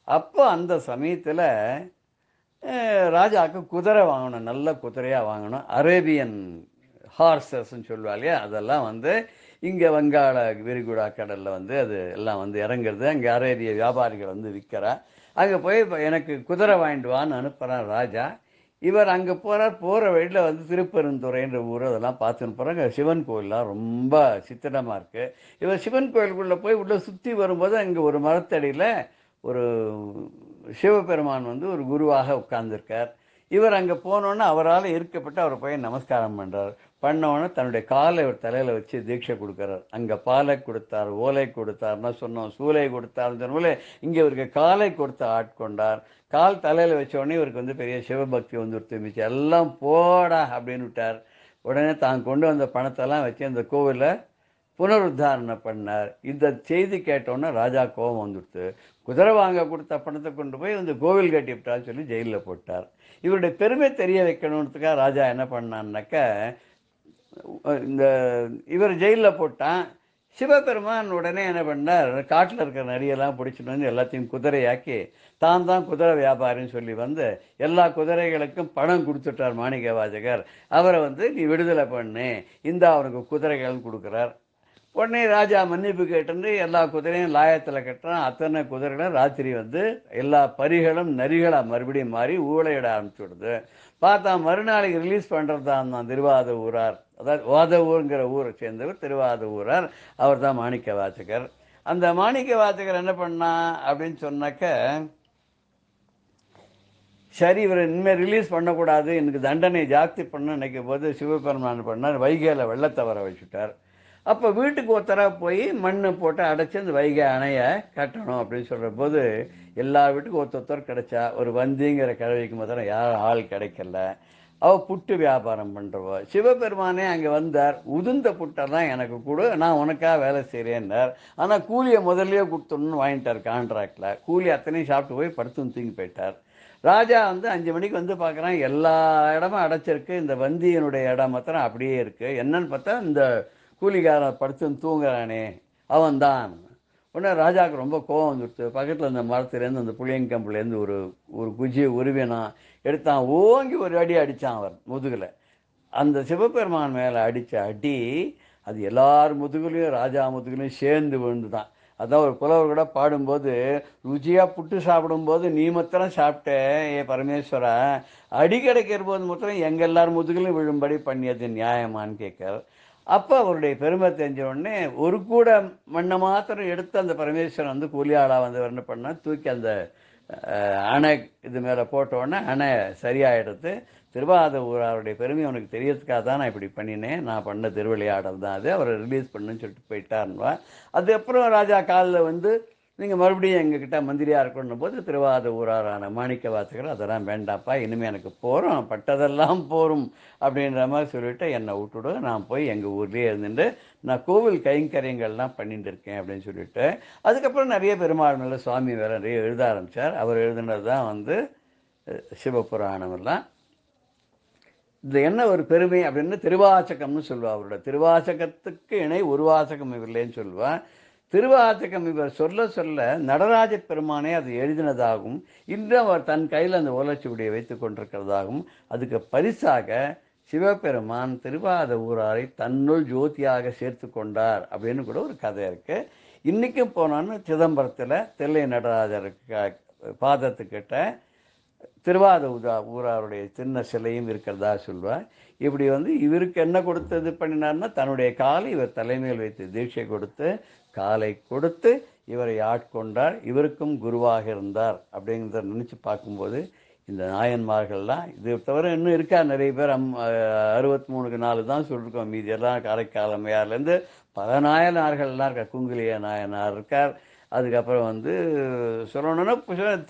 அப்போ அந்த சமயத்தில் ராஜாவுக்கு குதிரை வாங்கணும், நல்ல குதிரையாக வாங்கணும். அரேபியன் ஹார்சஸ்ன்னு சொல்லுவா இல்லையா, அதெல்லாம் வந்து இங்கே வங்காள விரிகுடா கடலில் வந்து அது எல்லாம் வந்து இறங்குறது. அங்கே அரேபிய வியாபாரிகள் வந்து விற்கிறா. அங்கே போய் எனக்கு குதிரை வாங்கிட்டு வான்னு அனுப்புகிறான் ராஜா. இவர் அங்கே போகிற வழியில் வந்து திருப்பெருந்துறைன்ற ஊர் அதெல்லாம் பார்த்துன்னு போகிறாங்க. சிவன் கோயிலெலாம் ரொம்ப சித்திரமாக இருக்குது. இவர் சிவன் கோயிலுக்குள்ளே போய் உள்ளே சுற்றி வரும்போது அங்கே ஒரு மரத்தடியில் ஒரு சிவபெருமான் வந்து ஒரு குருவாக உட்கார்ந்துருக்கார். இவர் அங்கே போனோன்னே அவரால் ஈர்க்கப்பட்டு அவர் போய் நமஸ்காரம் பண்ணுறார். பண்ணோன்னே தன்னுடைய காலை ஒரு தலையில் வச்சு தீட்சை கொடுக்குறார். அங்கே பாலை கொடுத்தார், ஓலை கொடுத்தார்னா சொன்னோம், சூலை கொடுத்தார்னு சொன்னோம்ல, இங்கே இவருக்கு காலை கொடுத்து ஆட்கொண்டார். கால் தலையில் வச்ச உடனே இவருக்கு வந்து பெரிய சிவபக்தி வந்து திரும்பிச்சு. எல்லாம் போடா அப்படின்னு விட்டார். உடனே தான் கொண்டு வந்த பணத்தெல்லாம் வச்சு அந்த கோவிலை புனருத்தாரணை பண்ணார். இந்த செய்தி கேட்டோன்னே ராஜா கோபம் வந்துடுத்து. குதிரை வாங்க கொடுத்த பணத்தை கொண்டு போய் இந்த கோவில் கட்டிவிட்டான்னு சொல்லி ஜெயிலில் போட்டார். இவருடைய பெருமை தெரிய வைக்கணுன்றதுக்காக ராஜா என்ன பண்ணான்னாக்க, இந்த இவர் ஜெயிலில் போட்டான். சிவபெருமான் உடனே என்ன பண்ணார், காட்டில் இருக்கிற நரியெல்லாம் பிடிச்சிட்டு வந்து எல்லாத்தையும் குதிரையாக்கி தான் குதிரை வியாபாரின்னு சொல்லி வந்து எல்லா குதிரைகளுக்கும் பணம் கொடுத்துட்டார் மாணிக்க வாசகர். அவரை வந்து நீ விடுதலை பண்ணு, இந்த அவனுக்கு குதிரைகள் கொடுக்குறார். உடனே ராஜா மன்னிப்பு கேட்டு எல்லா குதிரையும் லாயத்தில் கட்டுறான். அத்தனை குதிரைகளும் ராத்திரி வந்து எல்லா பரிகளும் நரிகளாக மறுபடியும் மாறி ஊழையிட ஆரம்பிச்சு விடுது. பார்த்தா மறுநாளைக்கு ரிலீஸ் பண்ணுறது தான் திருவாத ஊரார், அதாவது வாதவூருங்கிற ஊரை சேர்ந்தவர் திருவாத ஊரார். அவர் தான் மாணிக்க வாசகர். அந்த மாணிக்க வாசகர் என்ன பண்ணா அப்படின்னு சொன்னாக்க, சரி இவர் இனிமேல் ரிலீஸ் பண்ணக்கூடாது, எனக்கு தண்டனை ஜாஸ்தி பண்ண நினைக்கும் போது சிவபெருமான் பண்ணார், வைகையில் வெள்ளத்தை வர வச்சுட்டார். அப்போ வீட்டுக்கு ஒருத்தராக போய் மண்ணை போட்டு அடைச்சி அந்த வைகை அணையை கட்டணும் அப்படின்னு சொல்கிற போது எல்லா வீட்டுக்கும் ஒருத்தர் கிடைச்சா. ஒரு வந்திங்கிற கிழவிக்கு மாத்திரம் யாரும் ஆள் கிடைக்கல. அவள் புட்டு வியாபாரம் பண்ணுறவோ. சிவபெருமானே அங்கே வந்தார். உதிர்ந்த புட்டெல்லாம் எனக்கு கொடு, நான் உனக்காக வேலை செய்கிறேன்னார். ஆனால் கூலியை முதல்லையே கொடுத்துடணும்னு வாங்கிட்டார் கான்ட்ராக்டில். கூலி அத்தனையும் சாப்பிட்டு போய் படுத்துன்னு தூங்கி போயிட்டார். ராஜா வந்து 5 மணிக்கு வந்து பார்க்குறான், எல்லா இடமும் அடைச்சிருக்கு, இந்த வந்தியனுடைய இடம் மாத்திரம் அப்படியே இருக்குது. என்னன்னு பார்த்தா இந்த கூலிக்காரன் படுத்துன்னு தூங்குறானே அவன் தான். உடனே ராஜாவுக்கு ரொம்ப கோபம் வந்துடுத்து. பக்கத்தில் அந்த மரத்துலேருந்து அந்த புளியங்கம்புலேருந்து ஒரு குஜியை உருவினான், எடுத்தான், ஓங்கி ஒரு அடி அடித்தான் அவர் முதுகில். அந்த சிவபெருமான் மேலே அடித்த அடி அது எல்லார் முதுகுலையும் ராஜா முதுகுலையும் சேர்ந்து விழுந்து தான். அதான் ஒரு புலவர் கூட பாடும்போது, ருச்சியாக புட்டு சாப்பிடும்போது நீ மாத்திரம் சாப்பிட்ட ஏ பரமேஸ்வரா, அடி கிடைக்கிற போது மாத்திரம் எங்கள் எல்லார் முதுகிலும் விழும்படி பண்ணியது நியாயமானு கேட்கிறார். அப்போ அவருடைய பெருமை தெரிஞ்ச உடனே ஒரு கூட மண்ணை மாத்திரம் எடுத்து அந்த பரமேஸ்வரன் வந்து கூலியாளாக வந்து என்ன பண்ணால் தூக்கி அந்த அணை இது மேலே போட்ட உடனே அணை சரியாயிடுது. திருவாத ஊராருடைய பெருமை அவனுக்கு தெரியறதுக்காக தான் நான் இப்படி பண்ணினேன், நான் பண்ண திருவிளையாடல் தான் அது, அவரை ரிலீஸ் பண்ணுன்னு சொல்லிட்டு போயிட்டாருன்னுவா. அதுக்கப்புறம் ராஜா காலில் வந்து நீங்கள் மறுபடியும் எங்ககிட்ட மந்திரியாக இருக்கணும் போது திருவாத ஊராரான மாணிக்க வாசகர் அதெல்லாம் வேண்டாப்பா, இனிமேல் எனக்கு போகிறோம், பட்டதெல்லாம் போரும் அப்படின்ற மாதிரி சொல்லிவிட்டு என்னை விட்டுடு, நான் போய் எங்கள் ஊர்லேயே இருந்துட்டு நான் கோவில் கைங்கரியங்கள்லாம் பண்ணிட்டு இருக்கேன் அப்படின்னு சொல்லிட்டு. அதுக்கப்புறம் நிறைய பெருமாள் மேலே சுவாமி வேறு நிறைய எழுத ஆரம்பித்தார். அவர் எழுதுனது தான் வந்து சிவபுராணம் எல்லாம். இது என்ன ஒரு பெருமை அப்படின்னு திருவாசகம்னு சொல்லுவா. அவரோட திருவாசகத்துக்கு இணை ஒரு வாசகம் இல்லைன்னு சொல்லுவா. திருவாசகம் இவர் சொல்ல சொல்ல நடராஜ பெருமானே அது எழுதினதாகவும் இன்று அவர் தன் கையில் அந்த ஓலைச்சுவடியை வைத்து கொண்டிருக்கிறதாகவும் அதுக்கு பரிசாக சிவபெருமான் திருவாத ஊராரை தன்னுள் ஜோதியாக சேர்த்து கொண்டார் அப்படின்னு கூட ஒரு கதை இருக்குது. இன்றைக்கும் போனான்னு சிதம்பரத்தில் தில்லை நடராஜருக்கு பாதத்துக்கிட்ட திருவாத ஊராருடைய சின்ன சிலையும் இருக்கிறதா சொல்வார். இப்படி வந்து இவருக்கு என்ன கொடுத்து பண்ணினார்னா, தன்னுடைய காலை இவர் தலைமையில் வைத்து தீட்சை கொடுத்து காலை கொடுத்து இவரை ஆட்கொண்டார். இவருக்கும் குருவாக இருந்தார் அப்படிங்கிறத நினச்சி பார்க்கும்போது இந்த நாயன்மார்கள்லாம் இது தவிர இன்னும் இருக்கா நிறைய பேர். 63 தான் சொல்லியிருக்கோம். மீதி எல்லாம் காரைக்கால் அம்மையார்லேருந்து பல நாயனார்கள்லாம் இருக்கார். குங்குலிய நாயனார் இருக்கார். அதுக்கப்புறம் வந்து சொல்லணுன்னா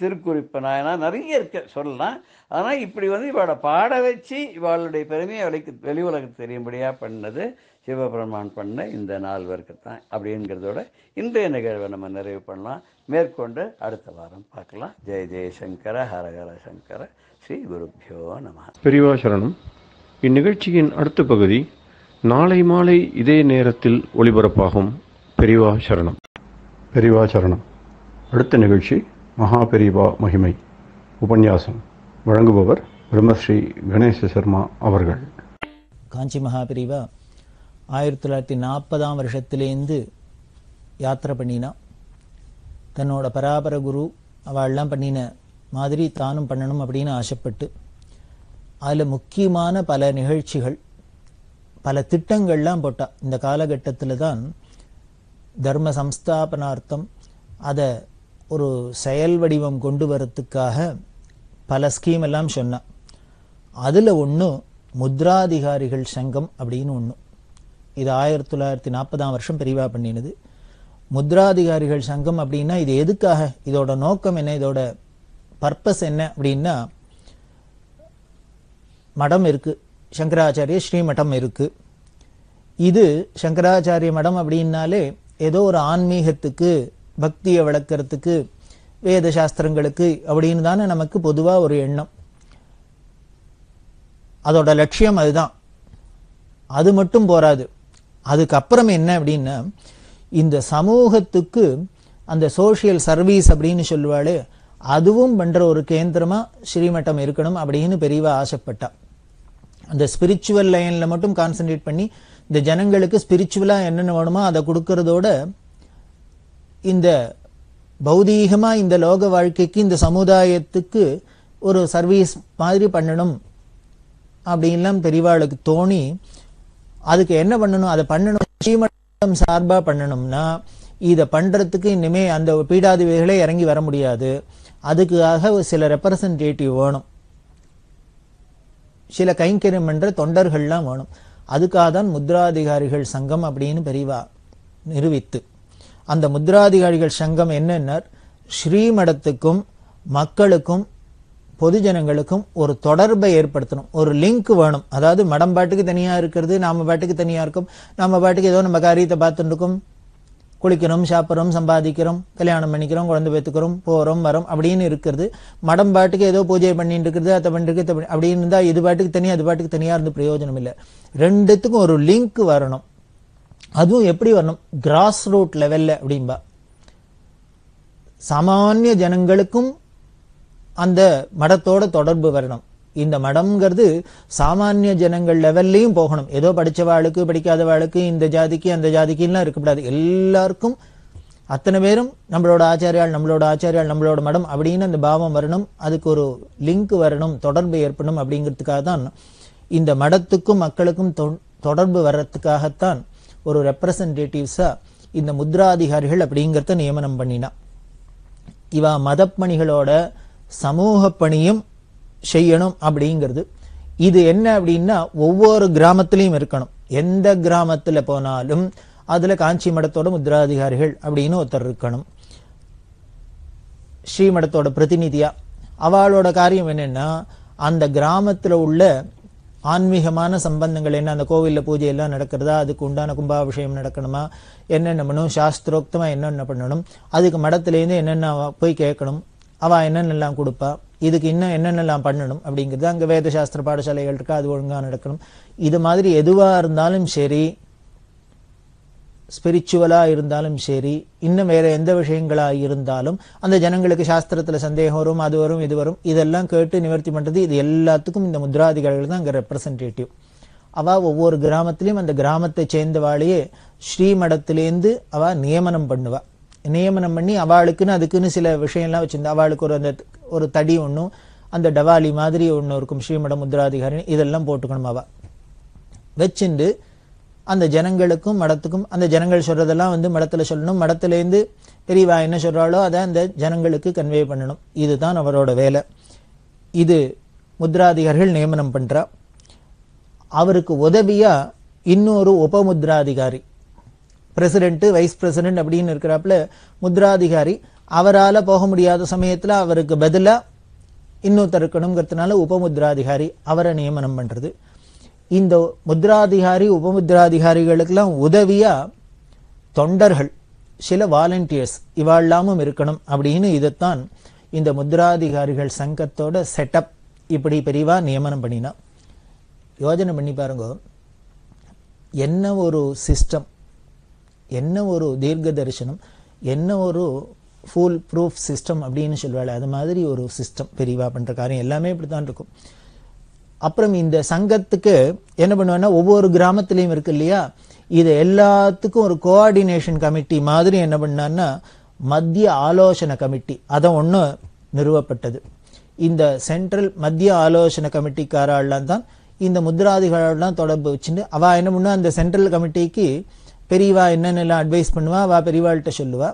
திருக்குறிப்பு நாயனார் நிறைய இருக்க சொல்லலாம். ஆனால் இப்படி வந்து இவளோட பாட வச்சு இவளுடைய பெருமையை வெளி உலகத்துக்கு தெரியும்படியாக பண்ணது சிவபெருமான் பண்ண இந்த 4 பேருக்கு தான் அப்படிங்கிறதோட இன்றைய நிகழ்வை நம்ம நிறைவு பண்ணலாம். மேற்கொண்டு அடுத்த வாரம் பார்க்கலாம். ஜெய ஜெயசங்கர ஹரஹர சங்கர ஸ்ரீ குருப்பியோ நம. பெரியவா சரணம். இந்நிகழ்ச்சியின் அடுத்த பகுதி நாளை மாலை இதே நேரத்தில் ஒளிபரப்பாகும். பெரியவா சரணம். பெரியவா சரணம். அடுத்த நிகழ்ச்சி மகா பெரியவா மகிமை உபன்யாசம். வழங்குபவர் பிரம்மஸ்ரீ கணேச சர்மா அவர்கள். காஞ்சி மகாபிரிவா 1940 வருஷத்திலேருந்து யாத்திரை பண்ணினா. தன்னோட பராபர குரு அவள்லாம் பண்ணின மாதிரி தானும் பண்ணணும் அப்படின்னு ஆசைப்பட்டு அதில் முக்கியமான பல நிகழ்ச்சிகள் பல திட்டங்கள்லாம் போட்டா. இந்த காலகட்டத்தில் தான் தர்ம சம்ஸ்தாபனார்த்தம் அதை ஒரு செயல் வடிவம் கொண்டு வரத்துக்காக பல ஸ்கீம் எல்லாம் சொன்னான். அதில் ஒன்று முத்ராதிகாரிகள் சங்கம் அப்படின்னு ஒன்று. இது 1940ஆம் வருஷம் பெரிவா பண்ணினது. முத்ராதிகாரிகள் சங்கம் அப்படின்னா இது எதுக்காக, இதோட நோக்கம் என்ன, இதோட பர்பஸ் என்ன அப்படின்னா, மடம் இருக்கு, சங்கராச்சாரிய ஸ்ரீமடம் இருக்கு. இது சங்கராச்சாரிய மடம் அப்படின்னாலே ஏதோ ஒரு ஆன்மீகத்துக்கு, பக்தியை வளர்க்கறதுக்கு, வேத சாஸ்திரங்களுக்கு அப்படின்னு தானே நமக்கு பொதுவாக ஒரு எண்ணம். அதோட லட்சியம் அதுதான். அது மட்டும் போராது. அதுக்கப்புறம் என்ன அப்படின்னா, இந்த சமூகத்துக்கு அந்த சோஷியல் சர்வீஸ் அப்படின்னு சொல்லுவாளே, அதுவும் பண்ற ஒரு கேந்திரமா ஸ்ரீமட்டம் இருக்கணும் அப்படின்னு பெரியவா ஆசைப்பட்டா. அந்த ஸ்பிரிச்சுவல் லைன்ல மட்டும் கான்சென்ட்ரேட் பண்ணி இந்த ஜனங்களுக்கு ஸ்பிரிச்சுவலா என்னென்ன வேணுமோ அதை கொடுக்கறதோட, இந்த பௌதீகமா இந்த லோக வாழ்க்கைக்கு, இந்த சமுதாயத்துக்கு ஒரு சர்வீஸ் மாதிரி பண்ணணும் அப்படின்லாம் பெரியவாளுக்கு தோணி, அதுக்கு என்ன பண்ணணும், அதை பண்ணணும் ஸ்ரீமட்டம் சார்பா பண்ணணும்னா இதை பண்றதுக்கு இனிமே அந்த பீடாதிபதிகளே இறங்கி வர முடியாது. அதுக்காக சில ரெப்ரசன்டேட்டிவ் வேணும், சில கைங்கரியம் என்ற தொண்டர்கள்லாம் வேணும். அதுக்காக தான் முத்ராதிகாரிகள் சங்கம் அப்படின்னு பெரியவா நிறுவித்து, அந்த முத்ராதிகாரிகள் சங்கம் என்னன்னா, ஸ்ரீமடத்துக்கும் மக்களுக்கும் பொதுஜனங்களுக்கும் ஒரு தொடர்பை ஏற்படுத்தணும், ஒரு லிங்க் வேணும். அதாவது மடம் பாட்டுக்கு தனியா இருக்கிறது, நாம பாட்டுக்கு தனியா இருக்கும், நம்ம பாட்டுக்கு ஏதோ நம்ம காரியத்தை பார்த்துட்டு இருக்கோம், குளிக்கிறோம், சாப்பிட்றோம், சம்பாதிக்கிறோம், கல்யாணம் பண்ணிக்கிறோம், குழந்தை பெற்றுக்கிறோம், போறோம் வரோம் அப்படின்னு இருக்கிறது. மடம் பாட்டுக்கு ஏதோ பூஜை பண்ணிட்டு இருக்கிறது, அதை பண்ணிட்டு அப்படின்னு இருந்தா இது பாட்டுக்கு தனியா அது பாட்டுக்கு தனியா இருந்து பிரயோஜனம் இல்லை. ரெண்டுத்துக்கும் ஒரு லிங்க் வரணும். அதுவும் எப்படி வரணும், கிராஸ் ரூட் லெவல்ல அப்படின்பா. சாமானிய ஜனங்களுக்கும் அந்த மடத்தோட தொடர்பு வரணும். இந்த மடம்ங்கிறது சாமானிய ஜனங்கள் லெவல்லையும் போகணும். ஏதோ படிச்சவாளுக்கு படிக்காதவாளுக்கு, இந்த ஜாதிக்கு அந்த ஜாதிக்குலாம் இருக்கக்கூடாது. எல்லாருக்கும், அத்தனை பேரும் நம்மளோட ஆச்சாரியால் நம்மளோட ஆச்சாரியால் நம்மளோட மடம் அப்படின்னு அந்த பாவம் வரணும். அதுக்கு ஒரு லிங்க் வரணும், தொடர்பு ஏற்படணும். அப்படிங்கிறதுக்காக தான் இந்த மடத்துக்கும் மக்களுக்கும் தொடர்பு வர்றதுக்காகத்தான் ஒரு ரெப்ரசன்டேட்டிவ்ஸா இந்த முத்ராதிகாரிகள் அப்படிங்கிறத நியமனம் பண்ணினா. இவா மதப்பணிகளோட சமூக பணியும் செய்யணும் அப்படிங்கிறது. இது என்ன அப்படின்னா, ஒவ்வொரு கிராமத்திலையும் இருக்கணும். எந்த கிராமத்துல போனாலும் அதுல காஞ்சி மடத்தோட முத்ராதிகாரிகள் அப்படின்னு ஒருத்தர் இருக்கணும், ஸ்ரீமடத்தோட பிரதிநிதியா. அவளோட காரியம் என்னன்னா, அந்த கிராமத்துல உள்ள ஆன்மீகமான சம்பந்தங்கள் என்ன, அந்த கோவில்ல பூஜை எல்லாம் நடக்கிறதா, அதுக்கு உண்டான கும்பாபிஷேகம் நடக்கணுமா, என்னென்ன பண்ணணும், சாஸ்திரோக்தமா என்னென்ன பண்ணணும், அதுக்கு மடத்திலேருந்து என்னென்ன போய் கேட்கணும், அவ என்னென்னலாம் கொடுப்பா, இதுக்கு இன்னும் என்னென்னலாம் பண்ணணும் அப்படிங்கிறது. அங்கே வேத சாஸ்திர பாடசாலைகள் இருக்கா, அது ஒழுங்காக நடக்கணும். இது மாதிரி எதுவாக இருந்தாலும் சரி, ஸ்பிரிச்சுவலா இருந்தாலும் சரி, இன்னும் வேற எந்த விஷயங்களா இருந்தாலும், அந்த ஜனங்களுக்கு சாஸ்திரத்துல சந்தேகம் வரும், அது வரும், இது வரும், இதெல்லாம் கேட்டு நிவர்த்தி பண்றது, இது எல்லாத்துக்கும் இந்த முத்ராதிகாரிகள் தான் அங்கே ரெப்ரசன்டேட்டிவ். அவ ஒவ்வொரு கிராமத்திலையும் அந்த கிராமத்தை சேர்ந்தவாளையே ஸ்ரீமடத்திலேருந்து அவ நியமனம் பண்ணுவா. நியமனம் பண்ணி அவளுக்குன்னு அதுக்குன்னு சில விஷயம்லாம் வச்சிருந்தா, அவளுக்கு ஒரு தடி ஒன்றும், அந்த டவாலி மாதிரி ஒன்று இருக்கும், ஸ்ரீமடம் முத்ராதிகாரி, இதெல்லாம் போட்டுக்கணும். அவ வச்சுண்டு அந்த ஜனங்களுக்கும் மடத்துக்கும், அந்த ஜனங்கள் சொல்றதெல்லாம் மடத்துல சொல்லணும், மடத்திலேருந்து பெரியவா என்ன சொல்றாளோ அதை அந்த ஜனங்களுக்கு கன்வே பண்ணணும். இதுதான் அவரோட வேலை. இது முத்ராதிகாரிகள் நியமனம் பண்றா. அவருக்கு உதவியா இன்னொரு உபமுத்ராதிகாரி, பிரசிடென்ட், வைஸ் பிரசிடென்ட் அப்படின்னு இருக்கிறாப்புல முத்ராதிகாரி, அவரால் போக முடியாத சமயத்துல அவருக்கு பதிலா இன்னொருத்தர் இருக்கணுங்கிறதுனால உபமுத்ராதிகாரி, அவரை நியமனம் பண்றது. இந்த முத்ராதிகாரி உபமுத்ராதிகாரிகளுக்கெல்லாம் உதவியா தொண்டர்கள், சில வாலண்டியர்ஸ் இவாழ்லாமும் இருக்கணும் அப்படின்னு இதைத்தான் இந்த முத்ராதிகாரிகள் சங்கத்தோட செட்டப் இப்படி பெரியவா நியமனம் பண்ணினா. யோஜனை பண்ணி பாருங்க, என்ன ஒரு சிஸ்டம், என்ன ஒரு தீர்க்க தரிசனம், என்ன ஒரு ஃபுல் ப்ரூஃப் சிஸ்டம் அப்படின்னு சொல்லுவாள். அது மாதிரி ஒரு சிஸ்டம் பெரியவா பண்ற காரியம் எல்லாமே இப்படித்தான் இருக்கும். அப்புறம் இந்த சங்கத்துக்கு என்ன பண்ணுவேன்னா, ஒவ்வொரு கிராமத்திலையும் இருக்கு இல்லையா, இது எல்லாத்துக்கும் ஒரு கோஆர்டினேஷன் கமிட்டி மாதிரி என்ன பண்ணான்னா, மத்திய ஆலோசனை கமிட்டி அதை ஒன்று நிறுவப்பட்டது. இந்த சென்ட்ரல் மத்திய ஆலோசனை கமிட்டிக்காரெல்லாம் தான் இந்த முத்ராதிகாரெல்லாம் தொடர்பு வச்சுட்டு அவ என்ன பண்ணுவா, அந்த சென்ட்ரல் கமிட்டிக்கு பெரியவா என்னென்னலாம் அட்வைஸ் பண்ணுவா, அவ பெரியவாள்கிட்ட சொல்லுவா.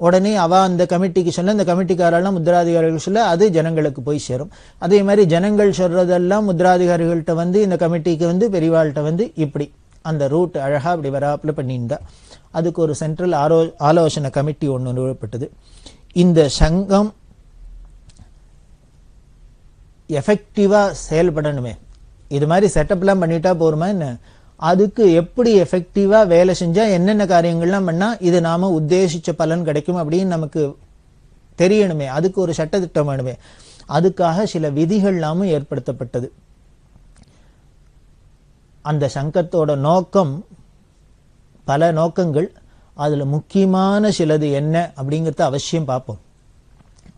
உடனே அவ அந்த கமிட்டிக்கு சொல்ல, அந்த கமிட்டிக்காரெல்லாம் முத்ராதிகாரிகள் சொல்ல, அது ஜனங்களுக்கு போய் சேரும். அதே மாதிரி ஜனங்கள் சொல்றதெல்லாம் முத்ராதிகாரிகள்கிட்ட வந்து இந்த கமிட்டிக்கு வந்து பெரியவாள்கிட்ட வந்து இப்படி அந்த ரூட் அழகா அப்படி வராப்புல பண்ணியிருந்தா. அதுக்கு ஒரு சென்ட்ரல் ஆலோசனை கமிட்டி ஒன்று நிறுவப்பட்டது. இந்த சங்கம் எஃபெக்டிவா செயல்படணுமே, இது மாதிரி செட்டப்லாம் பண்ணிட்டா போருமா என்ன, அதுக்கு எப்படி எஃபெக்டிவா வேலை செஞ்சா என்னென்ன காரியங்கள்லாம் பண்ணா இது நாம உத்தேசிச்ச பலன் கிடைக்கும் அப்படின்னு நமக்கு தெரியணுமே, அதுக்கு ஒரு சட்டத்திட்டம் வேணுமே. அதுக்காக சில விதிகள்லாமும் ஏற்படுத்தப்பட்டது. அந்த சங்கத்தோட நோக்கம் பல நோக்கங்கள், அதுல முக்கியமான சிலது என்ன அப்படிங்கறத அவசியம் பார்ப்போம்.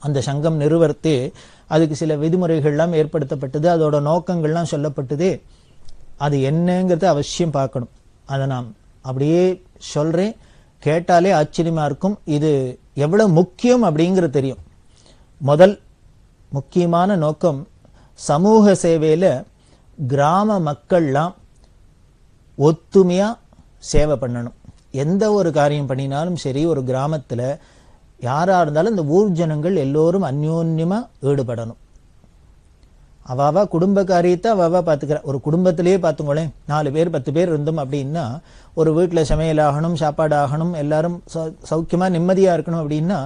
அந்த சங்கம் நிறுவனத்தே அதுக்கு சில விதிமுறைகள்லாம் ஏற்படுத்தப்பட்டது, அதோட நோக்கங்கள்லாம் சொல்லப்பட்டது. அது என்னங்கிறத அவசியம் பார்க்கணும். அதை நான் அப்படியே சொல்றேன், கேட்டாலே ஆச்சரியமா இருக்கும். இது எவ்வளவு முக்கியம் அப்படிங்கிறது தெரியும். முதல் முக்கியமான நோக்கம், சமூக சேவையில கிராம மக்கள்லாம் ஒத்துமையா சேவை பண்ணணும். எந்த ஒரு காரியம் பண்ணினாலும் சரி, ஒரு கிராமத்துல யாரா இருந்தாலும் இந்த ஊர் ஜனங்கள் எல்லோரும் அந்யோன்யமா ஈடுபடணும். அவாவா குடும்ப காரியத்தை அவாவா பாத்துக்கிற. ஒரு குடும்பத்திலேயே பார்த்துங்களேன், 4 பேர் 10 பேர் இருந்தோம் அப்படின்னா, ஒரு வீட்டுல சமையல் ஆகணும், சாப்பாடு ஆகணும், எல்லாரும் சௌக்கியமா நிம்மதியா இருக்கணும் அப்படின்னா,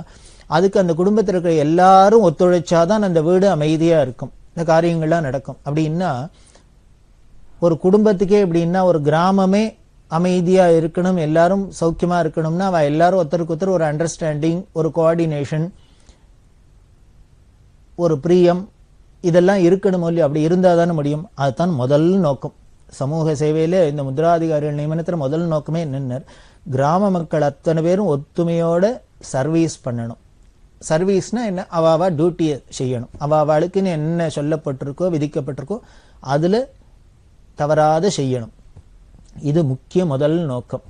அதுக்கு அந்த குடும்பத்தில் இருக்கிற எல்லாரும் ஒத்துழைச்சாதான் அந்த வீடு அமைதியா இருக்கும், இந்த காரியங்கள்லாம் நடக்கும். அப்படின்னா ஒரு குடும்பத்துக்கே எப்படின்னா, ஒரு கிராமமே அமைதியா இருக்கணும், எல்லாரும் சௌக்கியமா இருக்கணும்னா அவ எல்லாரும் ஒருத்தருக்கு ஒருத்தர் ஒரு அண்டர்ஸ்டாண்டிங், ஒரு கோஆர்டினேஷன், ஒரு பிரியம், இதெல்லாம் இருக்கணும் இல்லையா? அப்படி இருந்தாதானே முடியும். அதுதான் முதல் நோக்கம். சமூக சேவையில இந்த முத்ராதிகாரிகள் நியமனத்துல முதல் நோக்கமே என்னென்ன, கிராம மக்கள் அத்தனை பேரும் ஒத்துமையோட சர்வீஸ் பண்ணணும். சர்வீஸ்னா என்ன, அவாவா டியூட்டியை செய்யணும். அவாவாளுக்குன்னு என்ன சொல்லப்பட்டிருக்கோ விதிக்கப்பட்டிருக்கோ அதுல தவறாத செய்யணும். இது முக்கிய முதல் நோக்கம்.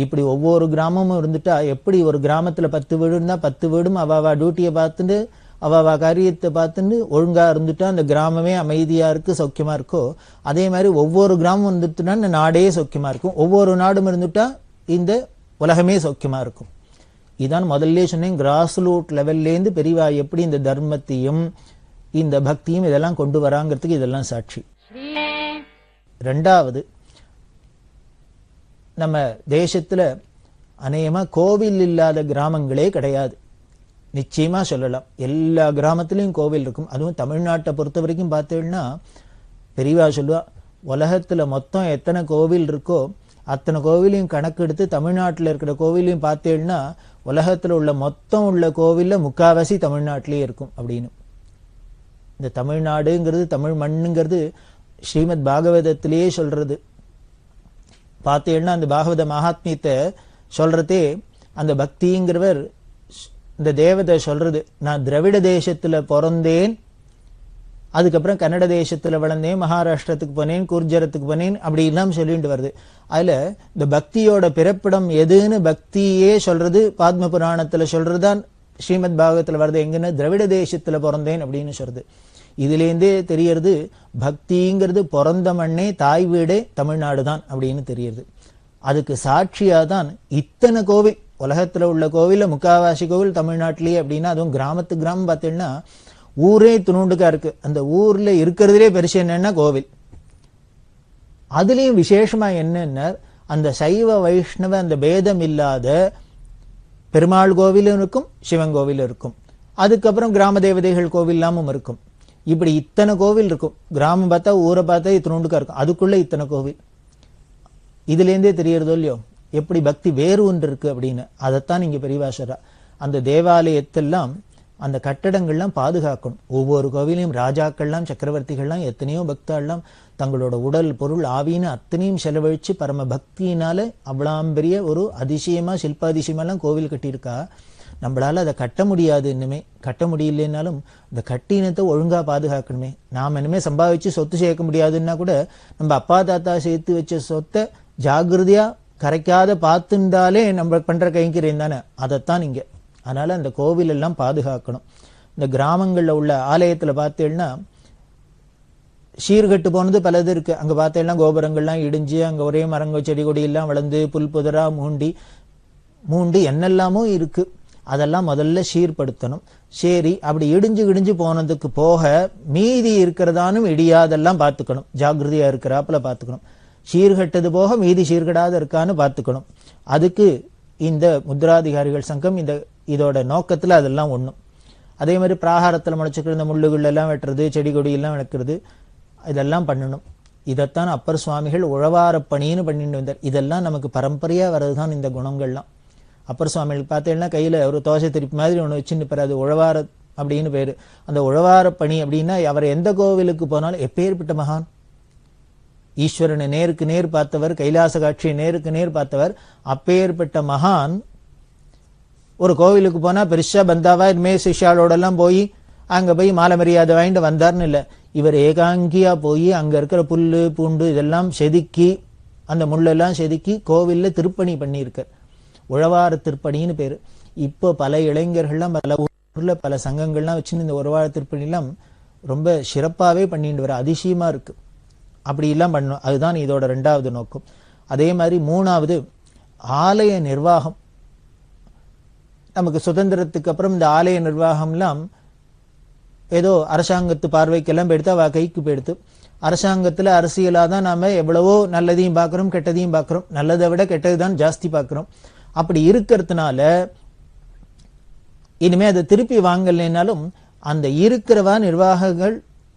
இப்படி ஒவ்வொரு கிராமமும் இருந்துட்டா, எப்படி ஒரு கிராமத்துல 10 வீடு இருந்தா 10 வீடும் அவாவா டியூட்டியை பார்த்துட்டு அவாவா காரியத்தை பார்த்துட்டு ஒழுங்கா இருந்துட்டா அந்த கிராமமே அமைதியா இருக்கு, சௌக்கியமா இருக்கோ, அதே மாதிரி ஒவ்வொரு கிராமம் இருந்துட்டுனா இந்த நாடே சௌக்கியமா இருக்கும். ஒவ்வொரு நாடும் இருந்துட்டா இந்த உலகமே சௌக்கியமா இருக்கும். இதான் முதல்ல சொன்னேன், கிராஸ் ரூட் லெவல்லேருந்து பெரியவா எப்படி இந்த தர்மத்தையும் இந்த பக்தியும் இதெல்லாம் கொண்டு வராங்கிறதுக்கு இதெல்லாம் சாட்சி. ரெண்டாவது, நம்ம தேசத்துல அநேகமா கோவில் இல்லாத கிராமங்களே கிடையாது. நிச்சயமா சொல்லலாம், எல்லா கிராமத்திலையும் கோவில் இருக்கும். அதுவும் தமிழ்நாட்டை பொறுத்த வரைக்கும் பார்த்தீங்கன்னா, பெரியவா சொல்லுவா, உலகத்துல மொத்தம் எத்தனை கோவில் இருக்கோ அத்தனை கோவிலையும் கணக்கெடுத்து தமிழ்நாட்டில் இருக்கிற கோவிலையும் பார்த்தீங்கன்னா, உலகத்துல உள்ள மொத்தம் உள்ள கோவில்ல முக்காவாசி தமிழ்நாட்டிலேயே இருக்கும் அப்படின்னு. இந்த தமிழ்நாடுங்கிறது, தமிழ் மண்ணுங்கிறது ஸ்ரீமத் பாகவதத்திலேயே சொல்றது. பார்த்தீங்கன்னா அந்த பாகவத மகாத்மியத்தை சொல்றதே அந்த பக்திங்கிறவர், இந்த தேவதை சொல்றது, நான் திராவிட தேசத்துல பிறந்தேன், அதுக்கப்புறம் கன்னட தேசத்துல வளர்ந்தேன், மகாராஷ்டிரத்துக்கு போனேன், குர்ஜரத்துக்கு போனேன், அப்படி எல்லாம் சொல்லிட்டு வருது. அதுல இந்த பக்தியோட பிறப்பிடம் எதுன்னு பக்தியே சொல்றது பாத்ம புராணத்துல சொல்றதுதான் ஸ்ரீமத் பாகவத்துல வருது. எங்கன்னா திராவிட தேசத்துல பிறந்தேன் அப்படின்னு சொல்றது. இதுலேருந்தே தெரியறது பக்திங்கிறது பிறந்த மண்ணே தாய் வீடே தமிழ்நாடு தான் அப்படின்னு தெரியுது. அதுக்கு சாட்சியாதான் இத்தனை கோவில், உலகத்துல உள்ள கோவில முக்காவாசி கோவில் தமிழ்நாட்டிலேயே அப்படின்னா, அதுவும் கிராமத்துக்கு கிராமம் பார்த்தீங்கன்னா ஊரே துணுண்டுக்கா இருக்கு. அந்த ஊர்ல இருக்கிறதுலே பெருசு என்னன்னா கோவில். அதுலயும் விசேஷமா என்னன்னா, அந்த சைவ வைஷ்ணவ அந்த பேதம் இல்லாத பெருமாள் கோவிலும் இருக்கும், சிவன் கோவிலும் இருக்கும். அதுக்கப்புறம் கிராம தேவதைகள் கோவில் எல்லாமும் இருக்கும். இப்படி இத்தனை கோவில் இருக்கும். கிராமம் பார்த்தா ஊரை பார்த்தா இத்தனோண்டுக்கா இருக்கும், அதுக்குள்ள இத்தனை கோவில். இதுல இருந்தே தெரியறதோ இல்லையோ எப்படி பக்தி வேறு ஒன்று இருக்கு அப்படின்னு. அதைத்தான் இங்க பெரியவா சொல்றா. அந்த தேவாலயத்தெல்லாம் அந்த கட்டடங்கள்லாம் பாதுகாக்கணும். ஒவ்வொரு கோவிலையும் ராஜாக்கள்லாம் சக்கரவர்த்திகள்லாம் எத்தனையோ பக்தாள்லாம் தங்களோட உடல் பொருள் ஆவின்னு அத்தனையும் செலவழிச்சு பரம பக்தியினால அவ்வளவு பெரிய ஒரு அதிசயமா சில்பாதிசயமெல்லாம் கோவில் கட்டியிருக்கா. நம்மளால அதை கட்ட முடியாது, இன்னுமே கட்ட முடியலன்னாலும் இந்த கட்டினத்தை ஒழுங்கா பாதுகாக்கணுமே. நாம் இனிமே சம்பாதிச்சு சொத்து சேர்க்க முடியாதுன்னா கூட நம்ம அப்பா தாத்தா சேர்த்து வச்ச சொத்தை ஜாகிரதையா கரைக்காத பார்த்துட்டாலே நம்ம பண்ற கைங்கிறேன் தானே. அதைத்தான் இங்க. அதனால அந்த கோவில் எல்லாம் பாதுகாக்கணும். இந்த கிராமங்கள்ல உள்ள ஆலயத்துல பார்த்தேன்னா சீர்கட்டு போனது பலது இருக்கு. அங்க பார்த்தேன்னா கோபுரங்கள்லாம் இடிஞ்சு அங்க ஒரே மரங்கள் செடி கொடி எல்லாம் வளர்ந்து புல் புதரா மூண்டி என்னெல்லாமோ இருக்கு. அதெல்லாம் முதல்ல சீர்படுத்தணும். சரி, அப்படி இடிஞ்சு போனதுக்கு போக மீதி இருக்கிறதானும் இடியாதெல்லாம் பார்த்துக்கணும், ஜாகிரதையா இருக்கிறாப்புல பார்த்துக்கணும். சீர்கட்டது போக மீதி சீர்கடாத இருக்கான்னு பார்த்துக்கணும். அதுக்கு இந்த முத்ராதிகாரிகள் சங்கம் இதோட நோக்கத்துல அதெல்லாம் ஒண்ணும். அதே மாதிரி பிராகாரத்தில் முளைச்சிக்கிற இந்த முள்ளுகள் எல்லாம் வெட்டுறது, செடி கொடி எல்லாம் வைக்கிறது, இதெல்லாம் பண்ணணும். இதைத்தான் அப்பர் சுவாமிகள் உழவார பணின்னு பண்ணிட்டு வந்தார். இதெல்லாம் நமக்கு பரம்பரையா வர்றதுதான் இந்த குணங்கள்லாம். அப்பர் சுவாமிகள் பார்த்தீங்கன்னா கையில ஒரு தோசை திருப்பி மாதிரி ஒன்று வச்சுன்னு பிறகு அது உழவார அப்படின்னு பேரு. அந்த உழவார பணி அப்படின்னா அவர் எந்த கோவிலுக்கு போனாலும் எப்பேற்பட்ட மகான், ஈஸ்வரனை நேருக்கு நேர் பார்த்தவர், கைலாச காட்சியை நேருக்கு நேர் பார்த்தவர், அப்பேற்பட்ட மகான் ஒரு கோவிலுக்கு போனா பெருசா பந்தாவா இனிமே சிஷ்யாளோட எல்லாம் போய் அங்க போய் மாலை மரியாதை வாங்கிட்டு வந்தார்னு இல்லை. இவர் ஏகாங்கியா போய் அங்க இருக்கிற புல்லு பூண்டு இதெல்லாம் செதுக்கி, அந்த முள்ளெல்லாம் செதுக்கி கோவில்ல திருப்பணி பண்ணியிருக்கார். உழவார திருப்பணின்னு பேரு. இப்போ பல இளைஞர்கள்லாம் பல ஊர்ல பல சங்கங்கள்லாம் வச்சுன்னு இந்த உழவார திருப்பணிலாம் ரொம்ப சிறப்பாவே பண்ணிட்டு வர, அதிசயமா இருக்கு. அப்படி எல்லாம் பண்ணணும். அதுதான் இதோட 2வது நோக்கம். அதே மாதிரி 3வது ஆலய நிர்வாகம். நமக்கு சுதந்திரத்துக்கு அப்புறம் இந்த ஆலய நிர்வாகம்லாம் ஏதோ அரசாங்கத்து பார்வைக்கெல்லாம் போயிடுத்து, அவ கைக்கு போயிடுத்து. அரசாங்கத்துல அரசியலாக தான் நாம எவ்வளவோ நல்லதையும் பார்க்கிறோம், கெட்டதையும் பார்க்கிறோம். நல்லதை விட கெட்டதுதான் ஜாஸ்தி பார்க்கிறோம். அப்படி இருக்கிறதுனால இனிமே அதை திருப்பி வாங்கலைனாலும் அந்த இருக்கிறவா நிர்வாகங்கள்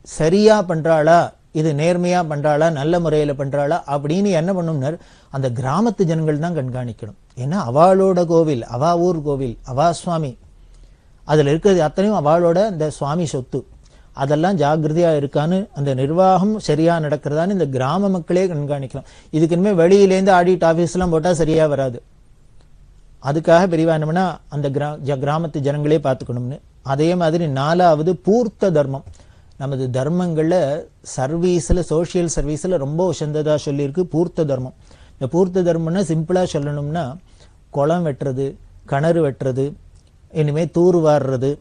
சரியா பண்றாளா, இது நேர்மையா பண்றாளா, நல்ல முறையில பண்றாளா அப்படின்னு என்ன பண்ணும்னர் அந்த கிராமத்து ஜனங்கள் தான் கண்காணிக்கணும். ஏன்னா அவளோட கோவில், அவா ஊர் கோவில், அவா சுவாமி, அதுல இருக்கிறது அத்தனையும் அவளோட அந்த சுவாமி சொத்து. அதெல்லாம் ஜாகிரதையா இருக்கான்னு, அந்த நிர்வாகம் சரியா நடக்கிறதான்னு இந்த கிராம மக்களே கண்காணிக்கணும். இதுக்கு இனிமே வெளியிலேருந்து ஆடிட் ஆபீஸ் எல்லாம் போட்டா சரியா வராது. அதுக்காக பெரியவா என்னன்னா அந்த கிராமத்து ஜனங்களே பார்த்துக்கணும்னு. அதே மாதிரி 4வது பூர்த்த தர்மம். நமது தர்மங்கள்ல சர்வீஸ்ல, சோசியல் சர்வீஸ்ல ரொம்ப உசந்ததா சொல்லியிருக்கு பூர்த்த தர்மம். இந்த பூர்த்த தர்மம்னா சிம்பிளா சொல்லணும்னா குளம் வெட்டுறது, கிணறு வெட்டுறது, இனிமே தூர் வாடுறது,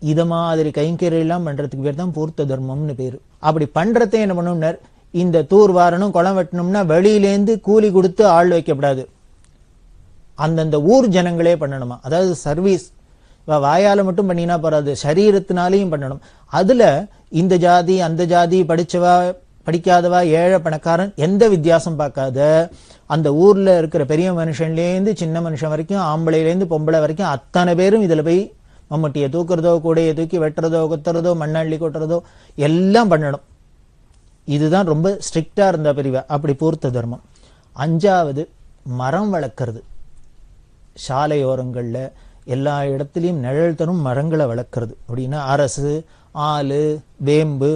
இத மாதிரி கைங்கரியெல்லாம் பண்றதுக்கு பேர் தான் பூர்த்த தர்மம்னு பேரு. அப்படி பண்றதை என்ன பண்ணணும்னா இந்த தூர் வாரணும், குளம் வெட்டணும்னா வெளியிலேருந்து கூலி கொடுத்து ஆள் வைக்கப்படாது, அந்தந்த ஊர் ஜனங்களே பண்ணணுமா. அதாவது சர்வீஸ் வாயால மட்டும் பண்ணினா போறாது, சரீரத்தினாலையும் பண்ணணும். அதுல இந்த ஜாதி அந்த ஜாதி, படிச்சவா படிக்காதவா, ஏழை பணக்காரன் எந்த வித்தியாசம் பார்க்காத அந்த ஊர்ல இருக்கிற பெரிய மனுஷன்லேருந்து சின்ன மனுஷன் வரைக்கும், ஆம்பளையிலேருந்து பொம்பளை வரைக்கும் அத்தனை பேரும் இதுல போய் மம்முட்டியை தூக்குறதோ, கூடையை தூக்கி வெட்டுறதோ, கொத்துறதோ, மண்ணள்ளி கொட்டுறதோ எல்லாம் பண்ணணும். இதுதான் ரொம்ப ஸ்ட்ரிக்டா இருந்த பிரிவா. அப்படி பூர்த்த தர்மம். 5வது மரம் வளர்க்கறது. சாலையோரங்கள்ல எல்லா இடத்துலையும் நிழல் தரும் மரங்களை வளர்க்கறது. அப்படின்னா அரசு, ஆலு, வேம்பு,